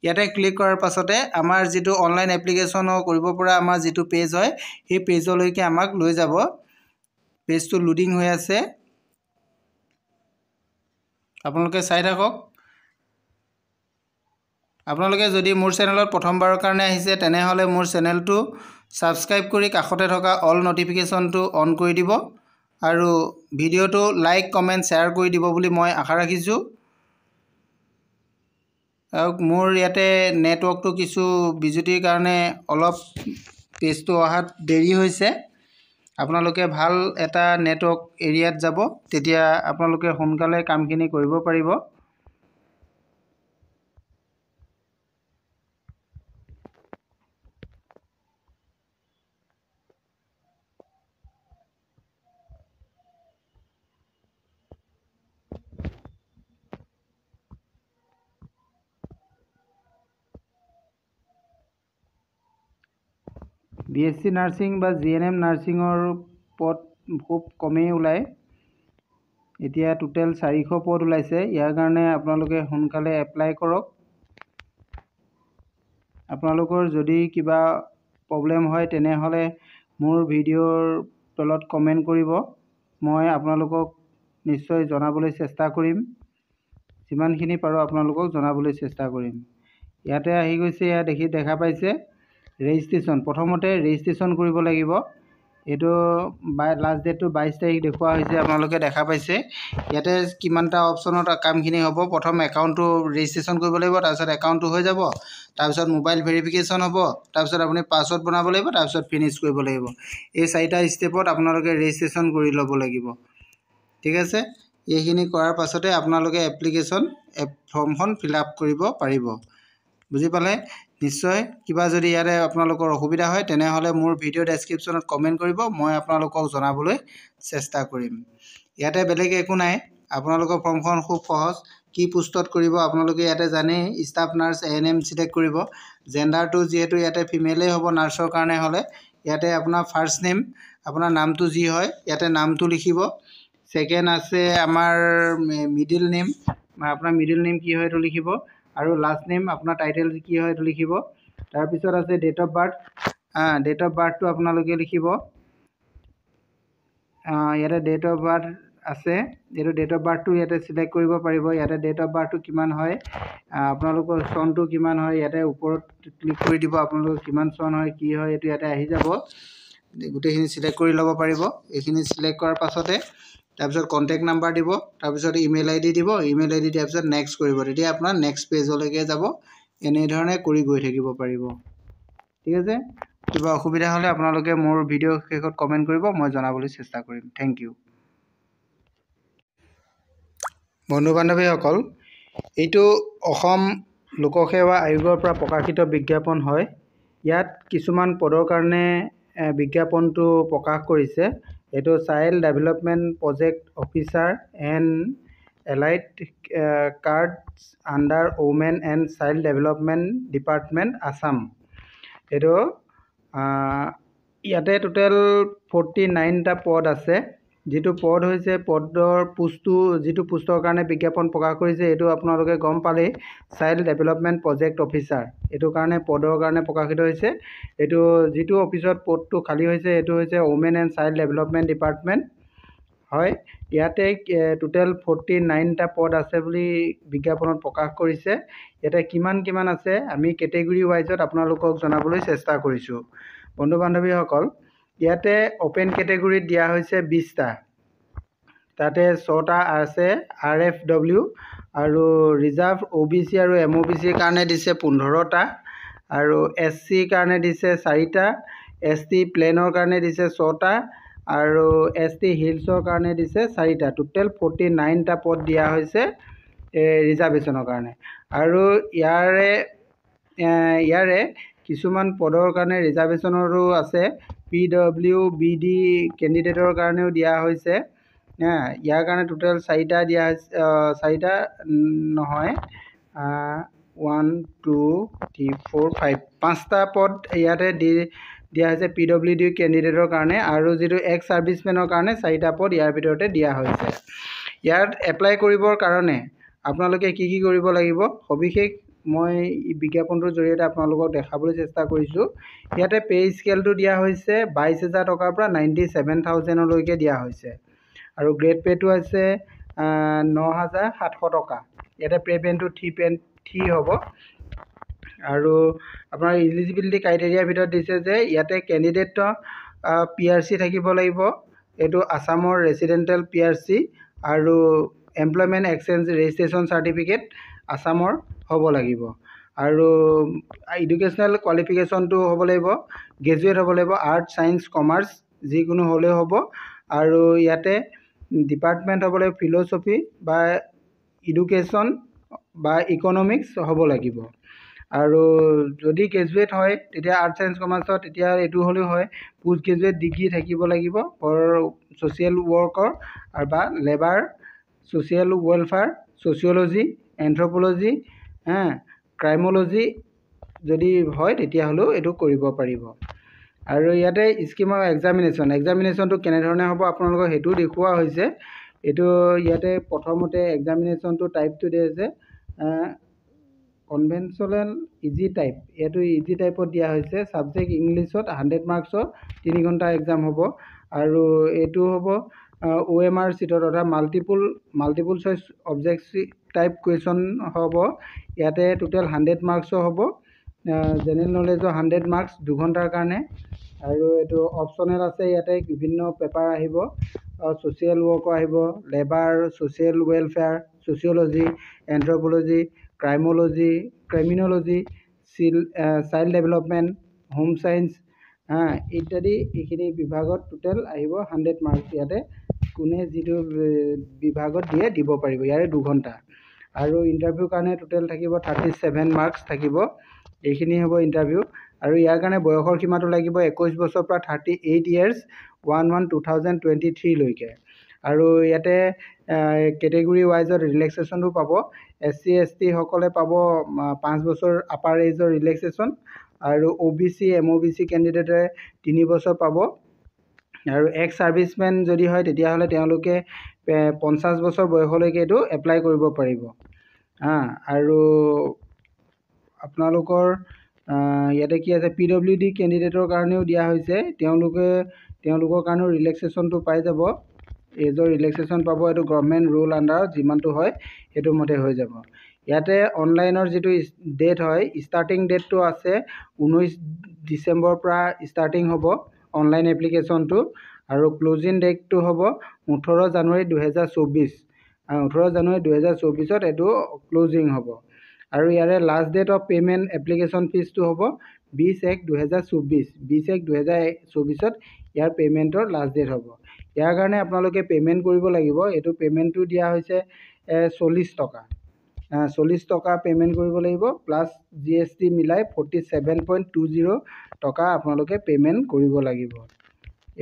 A: ইয়াতে ক্লিক কৰাৰ পাছতে আমাৰ যিটো অনলাইন এপ্লিকেশ্যনৰ কৰিব পৰা আমাৰ যিটো পেজ হয় সেই পেজলৈকে আমাক লৈ যাব। পেজটো লোডিং হৈ আছে, আপোনালোকে চাই থাকক। আপোনালোকে যদি মোৰ চেনেলত প্ৰথমবাৰৰ কাৰণে আহিছে তেনেহ'লে মোৰ চেনেলটো ছাবস্ক্ৰাইব কৰি কাষতে থকা অল নটিফিকেশ্যনটো অন কৰি দিব আৰু ভিডিঅ'টো লাইক কমেণ্ট শ্বেয়াৰ কৰি দিব বুলি মই আশা ৰাখিছোঁ। মোৰ ইয়াতে নেটৱৰ্কটো কিছু বিজুতিৰ কাৰণে অলপ পেজটো অহাত দেৰি হৈছে। আপোনালোকে ভাল এটা নেটৱৰ্ক এৰিয়াত যাব, তেতিয়া আপোনালোকে সোনকালে কামখিনি কৰিব পাৰিব। BSc নাৰ্ছিং বা GNM নাৰ্ছিঙৰ পদ খুব কমেই ওলায়। এতিয়া টোটেল 400 পদ ওলাইছে। ইয়াৰ কাৰণে আপোনালোকে সোনকালে এপ্লাই কৰক। আপোনালোকৰ যদি কিবা প্ৰব্লেম হয় তেনেহ'লে মোৰ ভিডিঅ'ৰ তলত কমেণ্ট কৰিব। মই আপোনালোকক নিশ্চয় জনাবলৈ চেষ্টা কৰিম। যিমানখিনি পাৰোঁ আপোনালোকক জনাবলৈ চেষ্টা কৰিম। ইয়াতে আহি গৈছে, ইয়াত দেখা পাইছে ৰেজিষ্ট্ৰেশ্যন। প্ৰথমতে ৰেজিষ্ট্ৰেশ্যন কৰিব লাগিব। এইটো লাষ্ট ডেটটো 22 তাৰিখ দেখুওৱা হৈছে, আপোনালোকে দেখা পাইছে। ইয়াতে কিমানটা অপশ্যনত কামখিনি হ'ব। প্ৰথম একাউণ্টটো ৰেজিষ্ট্ৰেশ্যন কৰিব লাগিব, তাৰপিছত একাউণ্টটো হৈ যাব, তাৰপিছত মোবাইল ভেৰিফিকেশ্যন হ'ব, তাৰপিছত আপুনি পাছৱৰ্ড বনাব লাগিব, তাৰপিছত ফিনিছ কৰিব লাগিব। এই 4টা ষ্টেপত আপোনালোকে ৰেজিষ্ট্ৰেশ্যন কৰি ল'ব লাগিব। ঠিক আছে, এইখিনি কৰাৰ পাছতে আপোনালোকে এপ্লিকেশ্যন ফৰ্মখন ফিল আপ কৰিব পাৰিব। বুজি পালে? নিশ্চয় কিবা যদি ইয়াতে আপোনালোকৰ অসুবিধা হয় তেনেহ'লে মোৰ ভিডিঅ' ডেছক্ৰিপশ্যনত কমেণ্ট কৰিব, মই আপোনালোকক জনাবলৈ চেষ্টা কৰিম। ইয়াতে বেলেগ একো নাই। আপোনালোকৰ ফৰ্মখন খুব সহজ। কি পোষ্টত কৰিব আপোনালোকে ইয়াতে জানেই, ষ্টাফ নাৰ্ছ ANM চিলেক্ট কৰিব। জেণ্ডাৰটো যিহেতু ইয়াতে ফিমেলেই হ'ব, নাৰ্ছৰ কাৰণে হ'লে ইয়াতে আপোনাৰ ফাৰ্ষ্ট নেম, আপোনাৰ নামটো যি হয় ইয়াতে নামটো লিখিব। ছেকেণ্ড আছে আমাৰ মিডিল নেম, আপোনাৰ মিডিল নেম কি হয় এইটো লিখিব, আৰু লাষ্ট নেম আপোনাৰ টাইটেল কি হয় এইটো লিখিব। তাৰপিছত আছে date of birth. Date of বাৰ্থটো আপোনালোকে লিখিব। ইয়াতে ডেট অফ বাৰ্থ আছে, এইটো ডেট অফ বাৰ্থটো ইয়াতে চিলেক্ট কৰিব পাৰিব। ইয়াতে ডেট অফ বাৰ্থটো কিমান হয়, আপোনালোকৰ চনটো কিমান হয়, ইয়াতে ওপৰত ক্লিক কৰি দিব। আপোনালোকৰ কিমান চন হয়, কি হয়, এইটো ইয়াতে আহি যাব। গোটেইখিনি চিলেক্ট কৰি ল'ব পাৰিব। এইখিনি চিলেক্ট কৰাৰ পাছতে তাৰপিছত কণ্টেক্ট নাম্বাৰ দিব, তাৰপিছত ইমেইল ID দিব। ইমেইল ID দিয়াৰ পিছত নেক্সট কৰিব। তেতিয়া আপোনাৰ নেক্সট পেজলৈকে যাব। এনেধৰণে কৰি গৈ থাকিব পাৰিব। ঠিক আছে, কিবা অসুবিধা হ'লে আপোনালোকে মোৰ ভিডিঅ' শেষত কমেণ্ট কৰিব, মই জনাবলৈ চেষ্টা কৰিম। Thank you. বন্ধু বান্ধৱীসকল, এইটো অসম লোকসেৱা আয়োগৰ পৰা প্ৰকাশিত বিজ্ঞাপন হয়। ইয়াত কিছুমান পদৰ কাৰণে বিজ্ঞাপনটো প্ৰকাশ কৰিছে। এইটো child development project officer and allied cards under women and child development department Assam. এইটো ইয়াতে টোটেল 49টা পদ আছে। যিটো পদ হৈছে পদৰ পোষ্টটো, যিটো পোষ্টৰ কাৰণে বিজ্ঞাপন প্ৰকাশ কৰিছে এইটো আপোনালোকে গম পালেই, চাইল্ড ডেভেলপমেণ্ট প্ৰজেক্ট অফিচাৰ। এইটো কাৰণে পদৰ কাৰণে প্ৰকাশিত হৈছে। এইটো যিটো অফিচত পদটো খালী হৈছে এইটো হৈছে women and child development department হয়। ইয়াতে টোটেল 49টা পদ আছে বুলি বিজ্ঞাপনত প্ৰকাশ কৰিছে। ইয়াতে কিমান আছে আমি কেটেগৰী ৱাইজত আপোনালোকক জনাবলৈ চেষ্টা কৰিছোঁ। বন্ধু বান্ধৱীসকল, ইয়াতে অ'পেন কেটেগৰীত দিয়া হৈছে 20টা। তাতে 6টা আছে RFW, আৰু ৰিজাৰ্ভ OBC আৰু MOBCৰ কাৰণে দিছে 15টা, আৰু SC কাৰণে দিছে 4টা, ST প্লেনৰ কাৰণে দিছে 6টা, আৰু ST হিলছৰ কাৰণে দিছে 4টা। টোটেল 49টা পদ দিয়া হৈছে ৰিজাৰ্ভেশ্যনৰ কাৰণে। আৰু ইয়াৰে কিছুমান পদৰ কাৰণে ৰিজাৰ্ভেশ্যনৰো আছে। PWBD কেণ্ডিডেটৰ কাৰণেও দিয়া হৈছে। ইয়াৰ কাৰণে টোটেল 4টা দিয়া হৈছে, 4টা নহয়, 1 2 3 4 5টা পদ ইয়াতে দিয়া হৈছে PWD কেণ্ডিডেটৰ কাৰণে, আৰু যিটো এক্স ছাৰ্ভিচমেনৰ কাৰণে 4টা পদ ইয়াৰ ভিতৰতে দিয়া হৈছে। ইয়াত এপ্লাই কৰিবৰ কাৰণে আপোনালোকে কি কৰিব লাগিব, সবিশেষ মই বিজ্ঞাপনটোৰ জৰিয়তে আপোনালোকক দেখাবলৈ চেষ্টা কৰিছোঁ। ইয়াতে পে স্কেলটো দিয়া হৈছে 22,000 টকাৰ পৰা 97,000লৈকে দিয়া হৈছে, আৰু গ্ৰেড পে'টো আছে 9,700 টকা। ইয়াতে পে'মেণ্টটো 3 হ'ব। আৰু আপোনাৰ ইলিজিবিলিটি ক্ৰাইটেৰিয়াৰ ভিতৰত দিছে যে ইয়াতে কেণ্ডিডেটৰ PRC থাকিব লাগিব, এইটো আছামৰ ৰেচিডেণ্টেল PRC, আৰু এমপ্লয়মেণ্ট এক্সচেঞ্জ ৰেজিষ্ট্ৰেশ্যন চাৰ্টিফিকেট আছামৰ হ'ব লাগিব আৰু এডুকেশ্যনেল কোৱালিফিকেশ্যনটো হ'ব লাগিব গ্ৰেজুৱেট হ'ব লাগিব আৰ্টছ ছায়েন্স কমাৰ্চ যিকোনো হ'লেও হ'ব আৰু ইয়াতে ডিপাৰ্টমেণ্ট হ'ব লাগিব ফিল'চফি বা এডুকেশ্যন বা ইকনমিক্স হ'ব লাগিব আৰু যদি গ্ৰেজুৱেট হয় তেতিয়া আৰ্টছ ছায়েন্স কমাৰ্চত তেতিয়া এইটো হ'লেও হয় পোষ্ট গ্ৰেজুৱেট ডিগ্ৰী থাকিব লাগিব ফৰ ছ'চিয়েল ৱৰ্কৰ আৰু বা লেবাৰ ছ'চিয়েল ৱেলফেয়াৰ ছ'চিয়'লজি এন্থ্ৰপ'লজি ক্ৰাইম'লজি যদি হয় তেতিয়াহ'লেও এইটো কৰিব পাৰিব আৰু ইয়াতে স্কিম অফ এক্সামিনেশ্যনটো কেনেধৰণে হ'ব আপোনালোকক সেইটোও দেখুওৱা হৈছে এইটো ইয়াতে প্ৰথমতে এক্সামিনেশ্যনটো টাইপটো দিয়া হৈছে কনভেনশ্যনেল ইজি টাইপ এইটো ইজি টাইপত দিয়া হৈছে ছাবজেক্ট ইংলিছত 100 মাৰ্কছৰ 3 ঘণ্টা এক্সাম হ'ব আৰু এইটো হ'ব OMR চিটত অৰ্থাৎ multiple choice objective type question হ'ব ইয়াতে টোটেল 100 মাৰ্কছৰ হ'ব জেনেৰেল নলেজৰ 100 মাৰ্কছ 2 ঘণ্টাৰ কাৰণে আৰু এইটো অপশ্যনেল আছে ইয়াতে বিভিন্ন পেপাৰ আহিব ছ'চিয়েল ৱৰ্কৰ আহিব labour social welfare sociology anthropology criminology child development home science ইত্যাদি এইখিনি বিভাগত টোটেল আহিব 100 মাৰ্কছ ইয়াতে কোনে যিটো বিভাগত দিয়ে দিব পাৰিব ইয়াৰে 2 ঘণ্টা আৰু ইণ্টাৰভিউৰ কাৰণে টোটেল থাকিব 37 মাৰ্কছ থাকিব এইখিনি হ'ব ইণ্টাৰভিউ আৰু ইয়াৰ কাৰণে বয়সৰ সীমাটো লাগিব 21 বছৰৰ পৰা 38 ইয়াৰ্ছ 1/1/2023 লৈকে আৰু ইয়াতে কেটেগৰী ৱাইজত ৰিলেক্সেশ্যনো পাব SC ST সকলে পাব 5 বছৰ আপাৰ এজৰ ৰিলেক্সেশ্যন আৰু OBC MOBC কেণ্ডিডেটে 3 বছৰ পাব আৰু এক্স ছাৰ্ভিচমেন যদি হয় তেতিয়াহ'লে তেওঁলোকে 50 বছৰ বয়সলৈকে এইটো এপ্লাই কৰিব পাৰিব আৰু আপোনালোকৰ ইয়াতে কি আছে PWD কেণ্ডিডেটৰ কাৰণেও দিয়া হৈছে তেওঁলোকৰ কাৰণেও ৰিলেক্সেশ্যনটো পাই যাব এজৰ ৰিলেক্সেশ্যন পাব এইটো গভৰ্ণমেণ্ট ৰুল আণ্ডাৰত যিমানটো হয় সেইটো মতে হৈ যাব ইয়াতে অনলাইনৰ যিটো ডেট হয় ষ্টাৰ্টিং ডেটটো আছে 19 ডিচেম্বৰৰ পৰা ষ্টাৰ্টিং হ'ব অনলাইন এপ্লিকেশ্যনটো আৰু ক্লজিং ডেটটো হ'ব 18 জানুৱাৰী 2024 18 জানুৱাৰী 2024ত এইটো ক্লজিং হ'ব আৰু ইয়াৰে last date of payment application ফিজটো হ'ব 20/1/2024 ইয়াৰ পে'মেণ্টৰ লাষ্ট ডেট হ'ব ইয়াৰ কাৰণে আপোনালোকে পে'মেণ্ট কৰিব লাগিব এইটো পে'মেণ্টটো দিয়া হৈছে 40 টকা পে'মেণ্ট কৰিব লাগিব প্লাছ GST মিলাই 47.20 টকা আপোনালোকে পে'মেণ্ট কৰিব লাগিব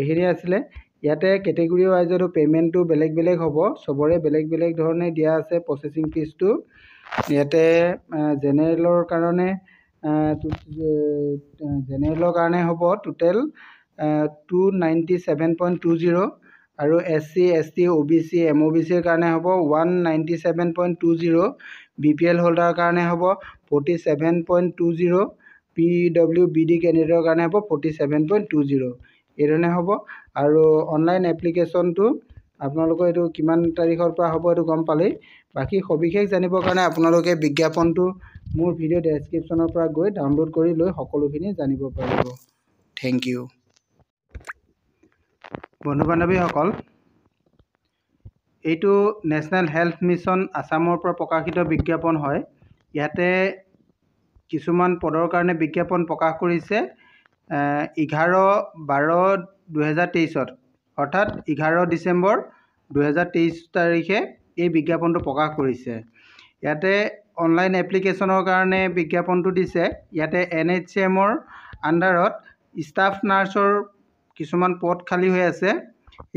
A: এইখিনি আছিলে ইয়াতে কেটেগৰী ৱাইজতো পে'মেণ্টটো বেলেগ বেলেগ হ'ব চবৰে বেলেগ বেলেগ ধৰণে দিয়া আছে প্ৰচেছিং ফিজটো ইয়াতে জেনেৰেলৰ কাৰণে হ'ব টোটেল 297.20 আৰু SC ST OBC MOBCৰ কাৰণে হ'ব 197.20 BPL হোল্ডাৰৰ কাৰণে হ'ব 47.20 PWBD কেণ্ডিডেটৰ কাৰণে হ'ব 47.20 এইধৰণে হ'ব আৰু অনলাইন এপ্লিকেশ্যনটো আপোনালোকৰ এইটো কিমান তাৰিখৰ পৰা হ'ব এইটো গম পালেই বাকী সবিশেষ জানিবৰ কাৰণে আপোনালোকে বিজ্ঞাপনটো মোৰ ভিডিঅ' ডেছক্ৰিপশ্যনৰ পৰা গৈ ডাউনলোড কৰি লৈ সকলোখিনি জানিব পাৰিব থেংক ইউ বন্ধু বান্ধৱীসকল এইটো নেশ্যনেল হেল্থ মিছন আছামৰ পৰা প্ৰকাশিত বিজ্ঞাপন হয় ইয়াতে কিছুমান পদৰ কাৰণে বিজ্ঞাপন প্ৰকাশ কৰিছে 11/12/2023 অৰ্থাৎ 11 ডিচেম্বৰ 2023 তাৰিখে এই বিজ্ঞাপনটো প্ৰকাশ কৰিছে ইয়াতে অনলাইন এপ্লিকেশ্যনৰ কাৰণে বিজ্ঞাপনটো দিছে ইয়াতে NHCMৰ আণ্ডাৰত ষ্টাফ নাৰ্ছৰ কিছুমান পদ খালী হৈ আছে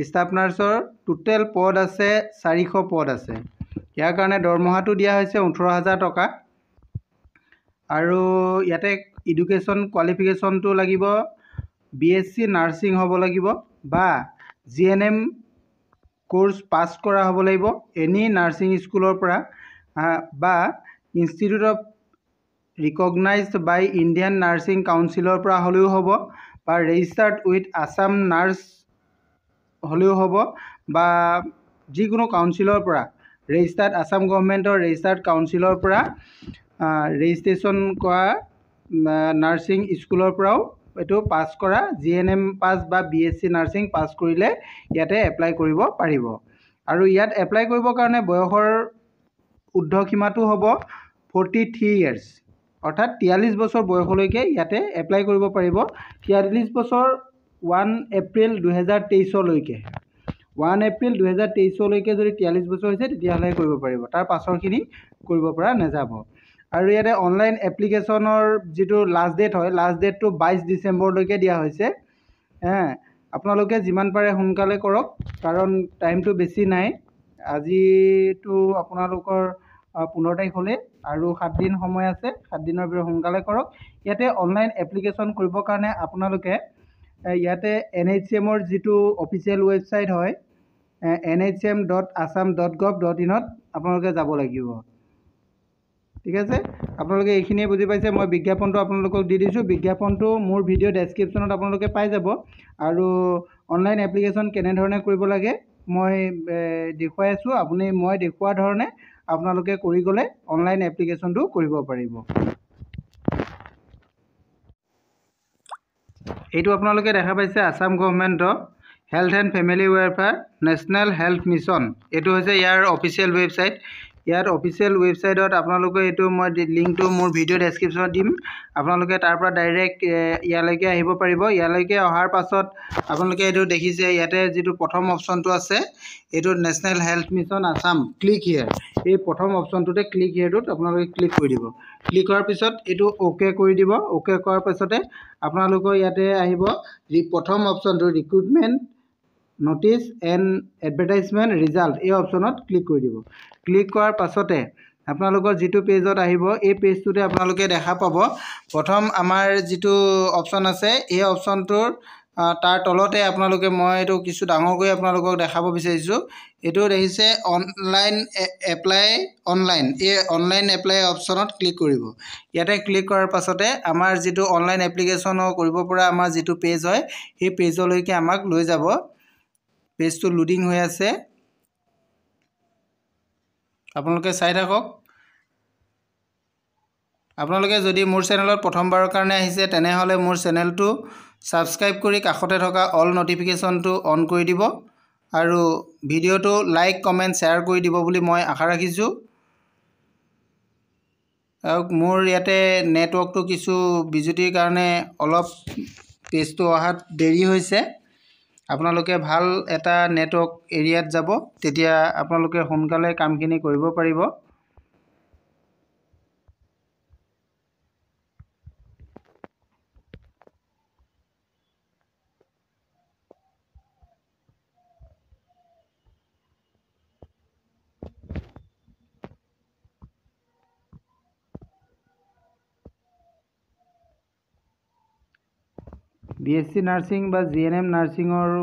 A: ষ্টাফ নাৰ্ছৰ টোটেল পদ আছে 400 পদ আছে ইয়াৰ কাৰণে দৰমহাটো দিয়া হৈছে 18,000 টকা আৰু ইয়াতে এডুকেশ্যন কোৱালিফিকেশ্যনটো লাগিব BSc নাৰ্ছিং হ'ব লাগিব বা GNM কোৰ্চ পাছ কৰা হ'ব লাগিব এনি নাৰ্ছিং স্কুলৰ পৰা বা institute of recognised by Indian nursing কাউন্সিলৰ পৰা হ'লেও হ'ব বা ৰেজিষ্টাৰ্ড উইথ আছাম নাৰ্ছ হ'লেও হ'ব বা যিকোনো কাউন্সিলৰ পৰা ৰেজিষ্টাৰ্ড আছাম গভৰ্ণমেণ্টৰ ৰেজিষ্টাৰ্ড কাউন্সিলৰ পৰা ৰেজিষ্ট্ৰেশ্যন কৰা নাৰ্ছিং স্কুলৰ পৰাও এইটো পাছ কৰা GNM পাছ বা BSc নাৰ্ছিং পাছ কৰিলে ইয়াতে এপ্লাই কৰিব পাৰিব আৰু ইয়াত এপ্লাই কৰিবৰ কাৰণে বয়সৰ ঊৰ্ধ্বসীমাটো হ'ব 43 years অৰ্থাৎ 43 বছৰ বয়সলৈকে ইয়াতে এপ্লাই কৰিব পাৰিব 43 বছৰ 1 এপ্ৰিল 2023 লৈকে 1 এপ্ৰিল 2023 লৈকে যদি 43 বছৰ হৈছে তেতিয়াহ'লে কৰিব পাৰিব তাৰ পাছৰখিনি কৰিব পৰা নাযাব আৰু ইয়াতে অনলাইন এপ্লিকেশ্যনৰ যিটো লাষ্ট ডেট হয় লাষ্ট ডেটটো 22 ডিচেম্বৰলৈকে দিয়া হৈছে আপোনালোকে যিমান পাৰে সোনকালে কৰক কাৰণ টাইমটো বেছি নাই আজিতো আপোনালোকৰ 15 তাৰিখ হ'লে আৰু 7 দিন সময় আছে 7 দিনৰ ভিতৰত সোনকালে কৰক ইয়াতে অনলাইন এপ্লিকেশ্যন কৰিবৰ কাৰণে আপোনালোকে ইয়াতে NHM-ৰ যিটো অফিচিয়েল ৱেবছাইট হয় nhm.assam.gov.in ত আপোনালোকে যাব লাগিব ঠিক আছে আপোনালোকে এইখিনিয়ে বুজি পাইছে মই বিজ্ঞাপনটো আপোনালোকক দি দিছোঁ বিজ্ঞাপনটো মোৰ ভিডিঅ' ডেছক্ৰিপশ্যনত আপোনালোকে পাই যাব আৰু অনলাইন এপ্লিকেশ্যন কেনেধৰণে কৰিব লাগে মই দেখুৱাই আছোঁ আপুনি মই দেখুওৱা ধৰণে আপোনালোকে কৰি গ'লে অনলাইন এপ্লিকেশ্যনটো কৰিব পাৰিব এইটো আপোনালোকে দেখা পাইছে আসাম গভৰ্ণমেণ্টৰ health and family welfare national health mission এইটো হৈছে ইয়াৰ অফিচিয়েল ৱেবছাইট ইয়াত অফিচিয়েল ৱেবছাইটত আপোনালোকে এইটো মই লিংকটো মোৰ ভিডিঅ' ডেছক্ৰিপশ্যনত দিম আপোনালোকে তাৰ পৰা ডাইৰেক্ট ইয়ালৈকে আহিব পাৰিব ইয়ালৈকে অহাৰ পাছত আপোনালোকে এইটো দেখিছে ইয়াতে যিটো প্ৰথম অপশ্যনটো আছে এইটো national health mission Assam click here এই প্ৰথম অপশ্যনটোতে ক্লিক হিয়াৰটোত আপোনালোকে ক্লিক কৰি দিব ক্লিক কৰাৰ পিছত এইটো অ'কে কৰি দিব অ'কে কৰাৰ পাছতে আপোনালোকৰ ইয়াতে আহিব প্ৰথম অপশ্যনটো recruitment notice and advertisement result এই অপশ্যনত ক্লিক কৰি দিব ক্লিক কৰাৰ পাছতে আপোনালোকৰ যিটো পেজত আহিব এই পেজটোতে আপোনালোকে দেখা পাব প্ৰথম আমাৰ যিটো অপশ্যন আছে এই অপশ্যনটোৰ তাৰ তলতে আপোনালোকে মই এইটো কিছু ডাঙৰকৈ আপোনালোকক দেখাব বিচাৰিছোঁ এইটো দেখিছে অনলাইন এপ্লাই অনলাইন এই অনলাইন এপ্লাই অপশ্যনত ক্লিক কৰিব ইয়াতে ক্লিক কৰাৰ পাছতে আমাৰ যিটো অনলাইন এপ্লিকেশ্যন কৰিব পৰা আমাৰ যিটো পেজ হয় সেই পেজলৈকে আমাক লৈ যাব পেজটো লোডিং হৈ আছে আপোনালোকে চাই থাকক আপোনালোকে যদি মোৰ চেনেলত প্ৰথমবাৰৰ কাৰণে আহিছে তেনেহ'লে মোৰ চেনেলটো ছাবস্ক্ৰাইব কৰি কাষতে থকা অল নটিফিকেশ্যনটো অন কৰি দিব আৰু ভিডিঅ'টো লাইক কমেণ্ট শ্বেয়াৰ কৰি দিব বুলি মই আশা ৰাখিছোঁ আৰু মোৰ ইয়াতে নেটৱৰ্কটো কিছু বিজুতিৰ কাৰণে অলপ পেজটো অহাত দেৰি হৈছে আপোনালোকে ভাল এটা নেটৱৰ্ক এৰিয়াত যাব তেতিয়া আপোনালোকে সোনকালে কামখিনি কৰিব পাৰিব BSc নাৰ্ছিং বা GNM নাৰ্ছিঙৰ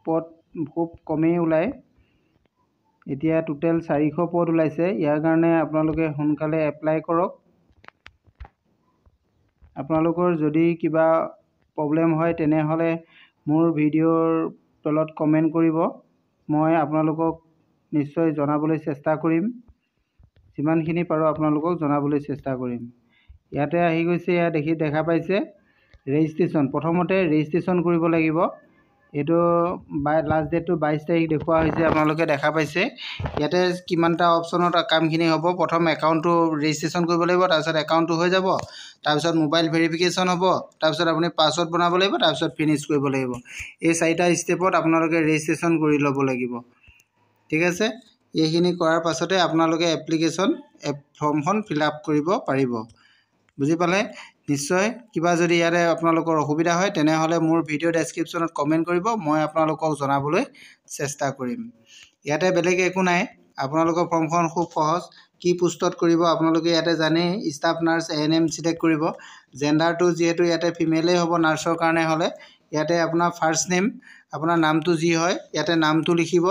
A: পদ খুব কমেই ওলায় এতিয়া টোটেল 400 পদ ওলাইছে ইয়াৰ কাৰণে আপোনালোকে সোনকালে এপ্লাই কৰক আপোনালোকৰ যদি কিবা প্ৰব্লেম হয় তেনেহ'লে মোৰ ভিডিঅ'ৰ তলত কমেণ্ট কৰিব মই আপোনালোকক নিশ্চয় জনাবলৈ চেষ্টা কৰিম যিমানখিনি পাৰোঁ আপোনালোকক জনাবলৈ চেষ্টা কৰিম ইয়াতে আহি গৈছে ইয়াত দেখা পাইছে ৰেজিষ্ট্ৰেশ্যন প্ৰথমতে ৰেজিষ্ট্ৰেশ্যন কৰিব লাগিব এইটো লাষ্ট ডেটটো 22 তাৰিখ দেখুওৱা হৈছে আপোনালোকে দেখা পাইছে ইয়াতে কিমানটা অপশ্যনত কামখিনি হ'ব প্ৰথম একাউণ্টটো ৰেজিষ্ট্ৰেশ্যন কৰিব লাগিব তাৰপিছত একাউণ্টটো হৈ যাব তাৰপিছত মোবাইল ভেৰিফিকেশ্যন হ'ব তাৰপিছত আপুনি পাছৱৰ্ড বনাব লাগিব তাৰপিছত ফিনিছ কৰিব লাগিব এই 4টা ষ্টেপত আপোনালোকে ৰেজিষ্ট্ৰেশ্যন কৰি ল'ব লাগিব ঠিক আছে এইখিনি কৰাৰ পাছতে আপোনালোকে এপ্লিকেশ্যন ফৰ্মখন ফিল আপ কৰিব পাৰিব বুজি পালে নিশ্চয় কিবা যদি ইয়াৰে আপোনালোকৰ অসুবিধা হয় তেনেহ'লে মোৰ ভিডিঅ' ডেছক্ৰিপশ্যনত কমেণ্ট কৰিব মই আপোনালোকক জনাবলৈ চেষ্টা কৰিম ইয়াতে বেলেগ একো নাই আপোনালোকৰ ফৰ্মখন খুব সহজ কি পোষ্টত কৰিব আপোনালোকে ইয়াতে জানেই ষ্টাফ নাৰ্ছ ANM চিলেক্ট কৰিব জেণ্ডাৰটো যিহেতু ইয়াতে ফিমেলেই হ'ব নাৰ্ছৰ কাৰণে হ'লে ইয়াতে আপোনাৰ ফাৰ্ষ্ট নেম আপোনাৰ নামটো যি হয় ইয়াতে নামটো লিখিব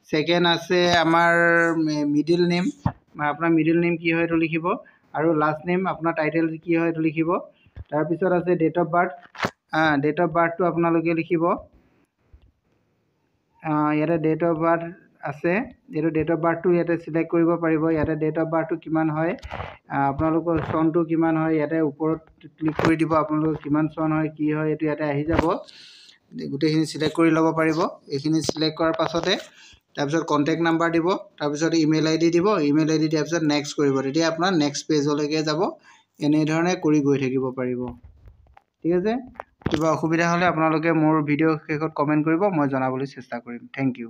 A: ছেকেণ্ড আছে আমাৰ মিডিল নেম আপোনাৰ মিডিল নেম কি হয় এইটো লিখিব আৰু লাষ্ট নেম আপোনাৰ টাইটেল কি হয় এইটো লিখিব তাৰপিছত আছে ডেট অফ বাৰ্থটো আপোনালোকে লিখিব ইয়াতে ডেট অফ বাৰ্থ আছে এইটো ডেট অফ বাৰ্থটো ইয়াতে চিলেক্ট কৰিব পাৰিব ইয়াতে ডেট অফ বাৰ্থটো কিমান হয় আপোনালোকৰ চনটো কিমান হয় ইয়াতে ওপৰত ক্লিক কৰি দিব আপোনালোকৰ কিমান চন হয় কি হয় এইটো ইয়াতে আহি যাব গোটেইখিনি চিলেক্ট কৰি ল'ব পাৰিব এইখিনি চিলেক্ট কৰাৰ পাছতে তাৰপিছত কণ্টেক্ট নাম্বাৰ দিব, তাৰপিছত ইমেইল আইডি দিব, ইমেইল আইডি দিয়াৰ পিছত নেক্সট কৰিব, তেতিয়া আপোনাৰ নেক্সট পেজলৈকে যাব। এনেধৰণে কৰি গৈ থাকিব পাৰিব। ঠিক আছে, কিবা অসুবিধা হ'লে আপোনালোকে মোৰ ভিডিঅ' শেষত কমেণ্ট কৰিব, মই জনাবলৈ চেষ্টা কৰিম। Thank U.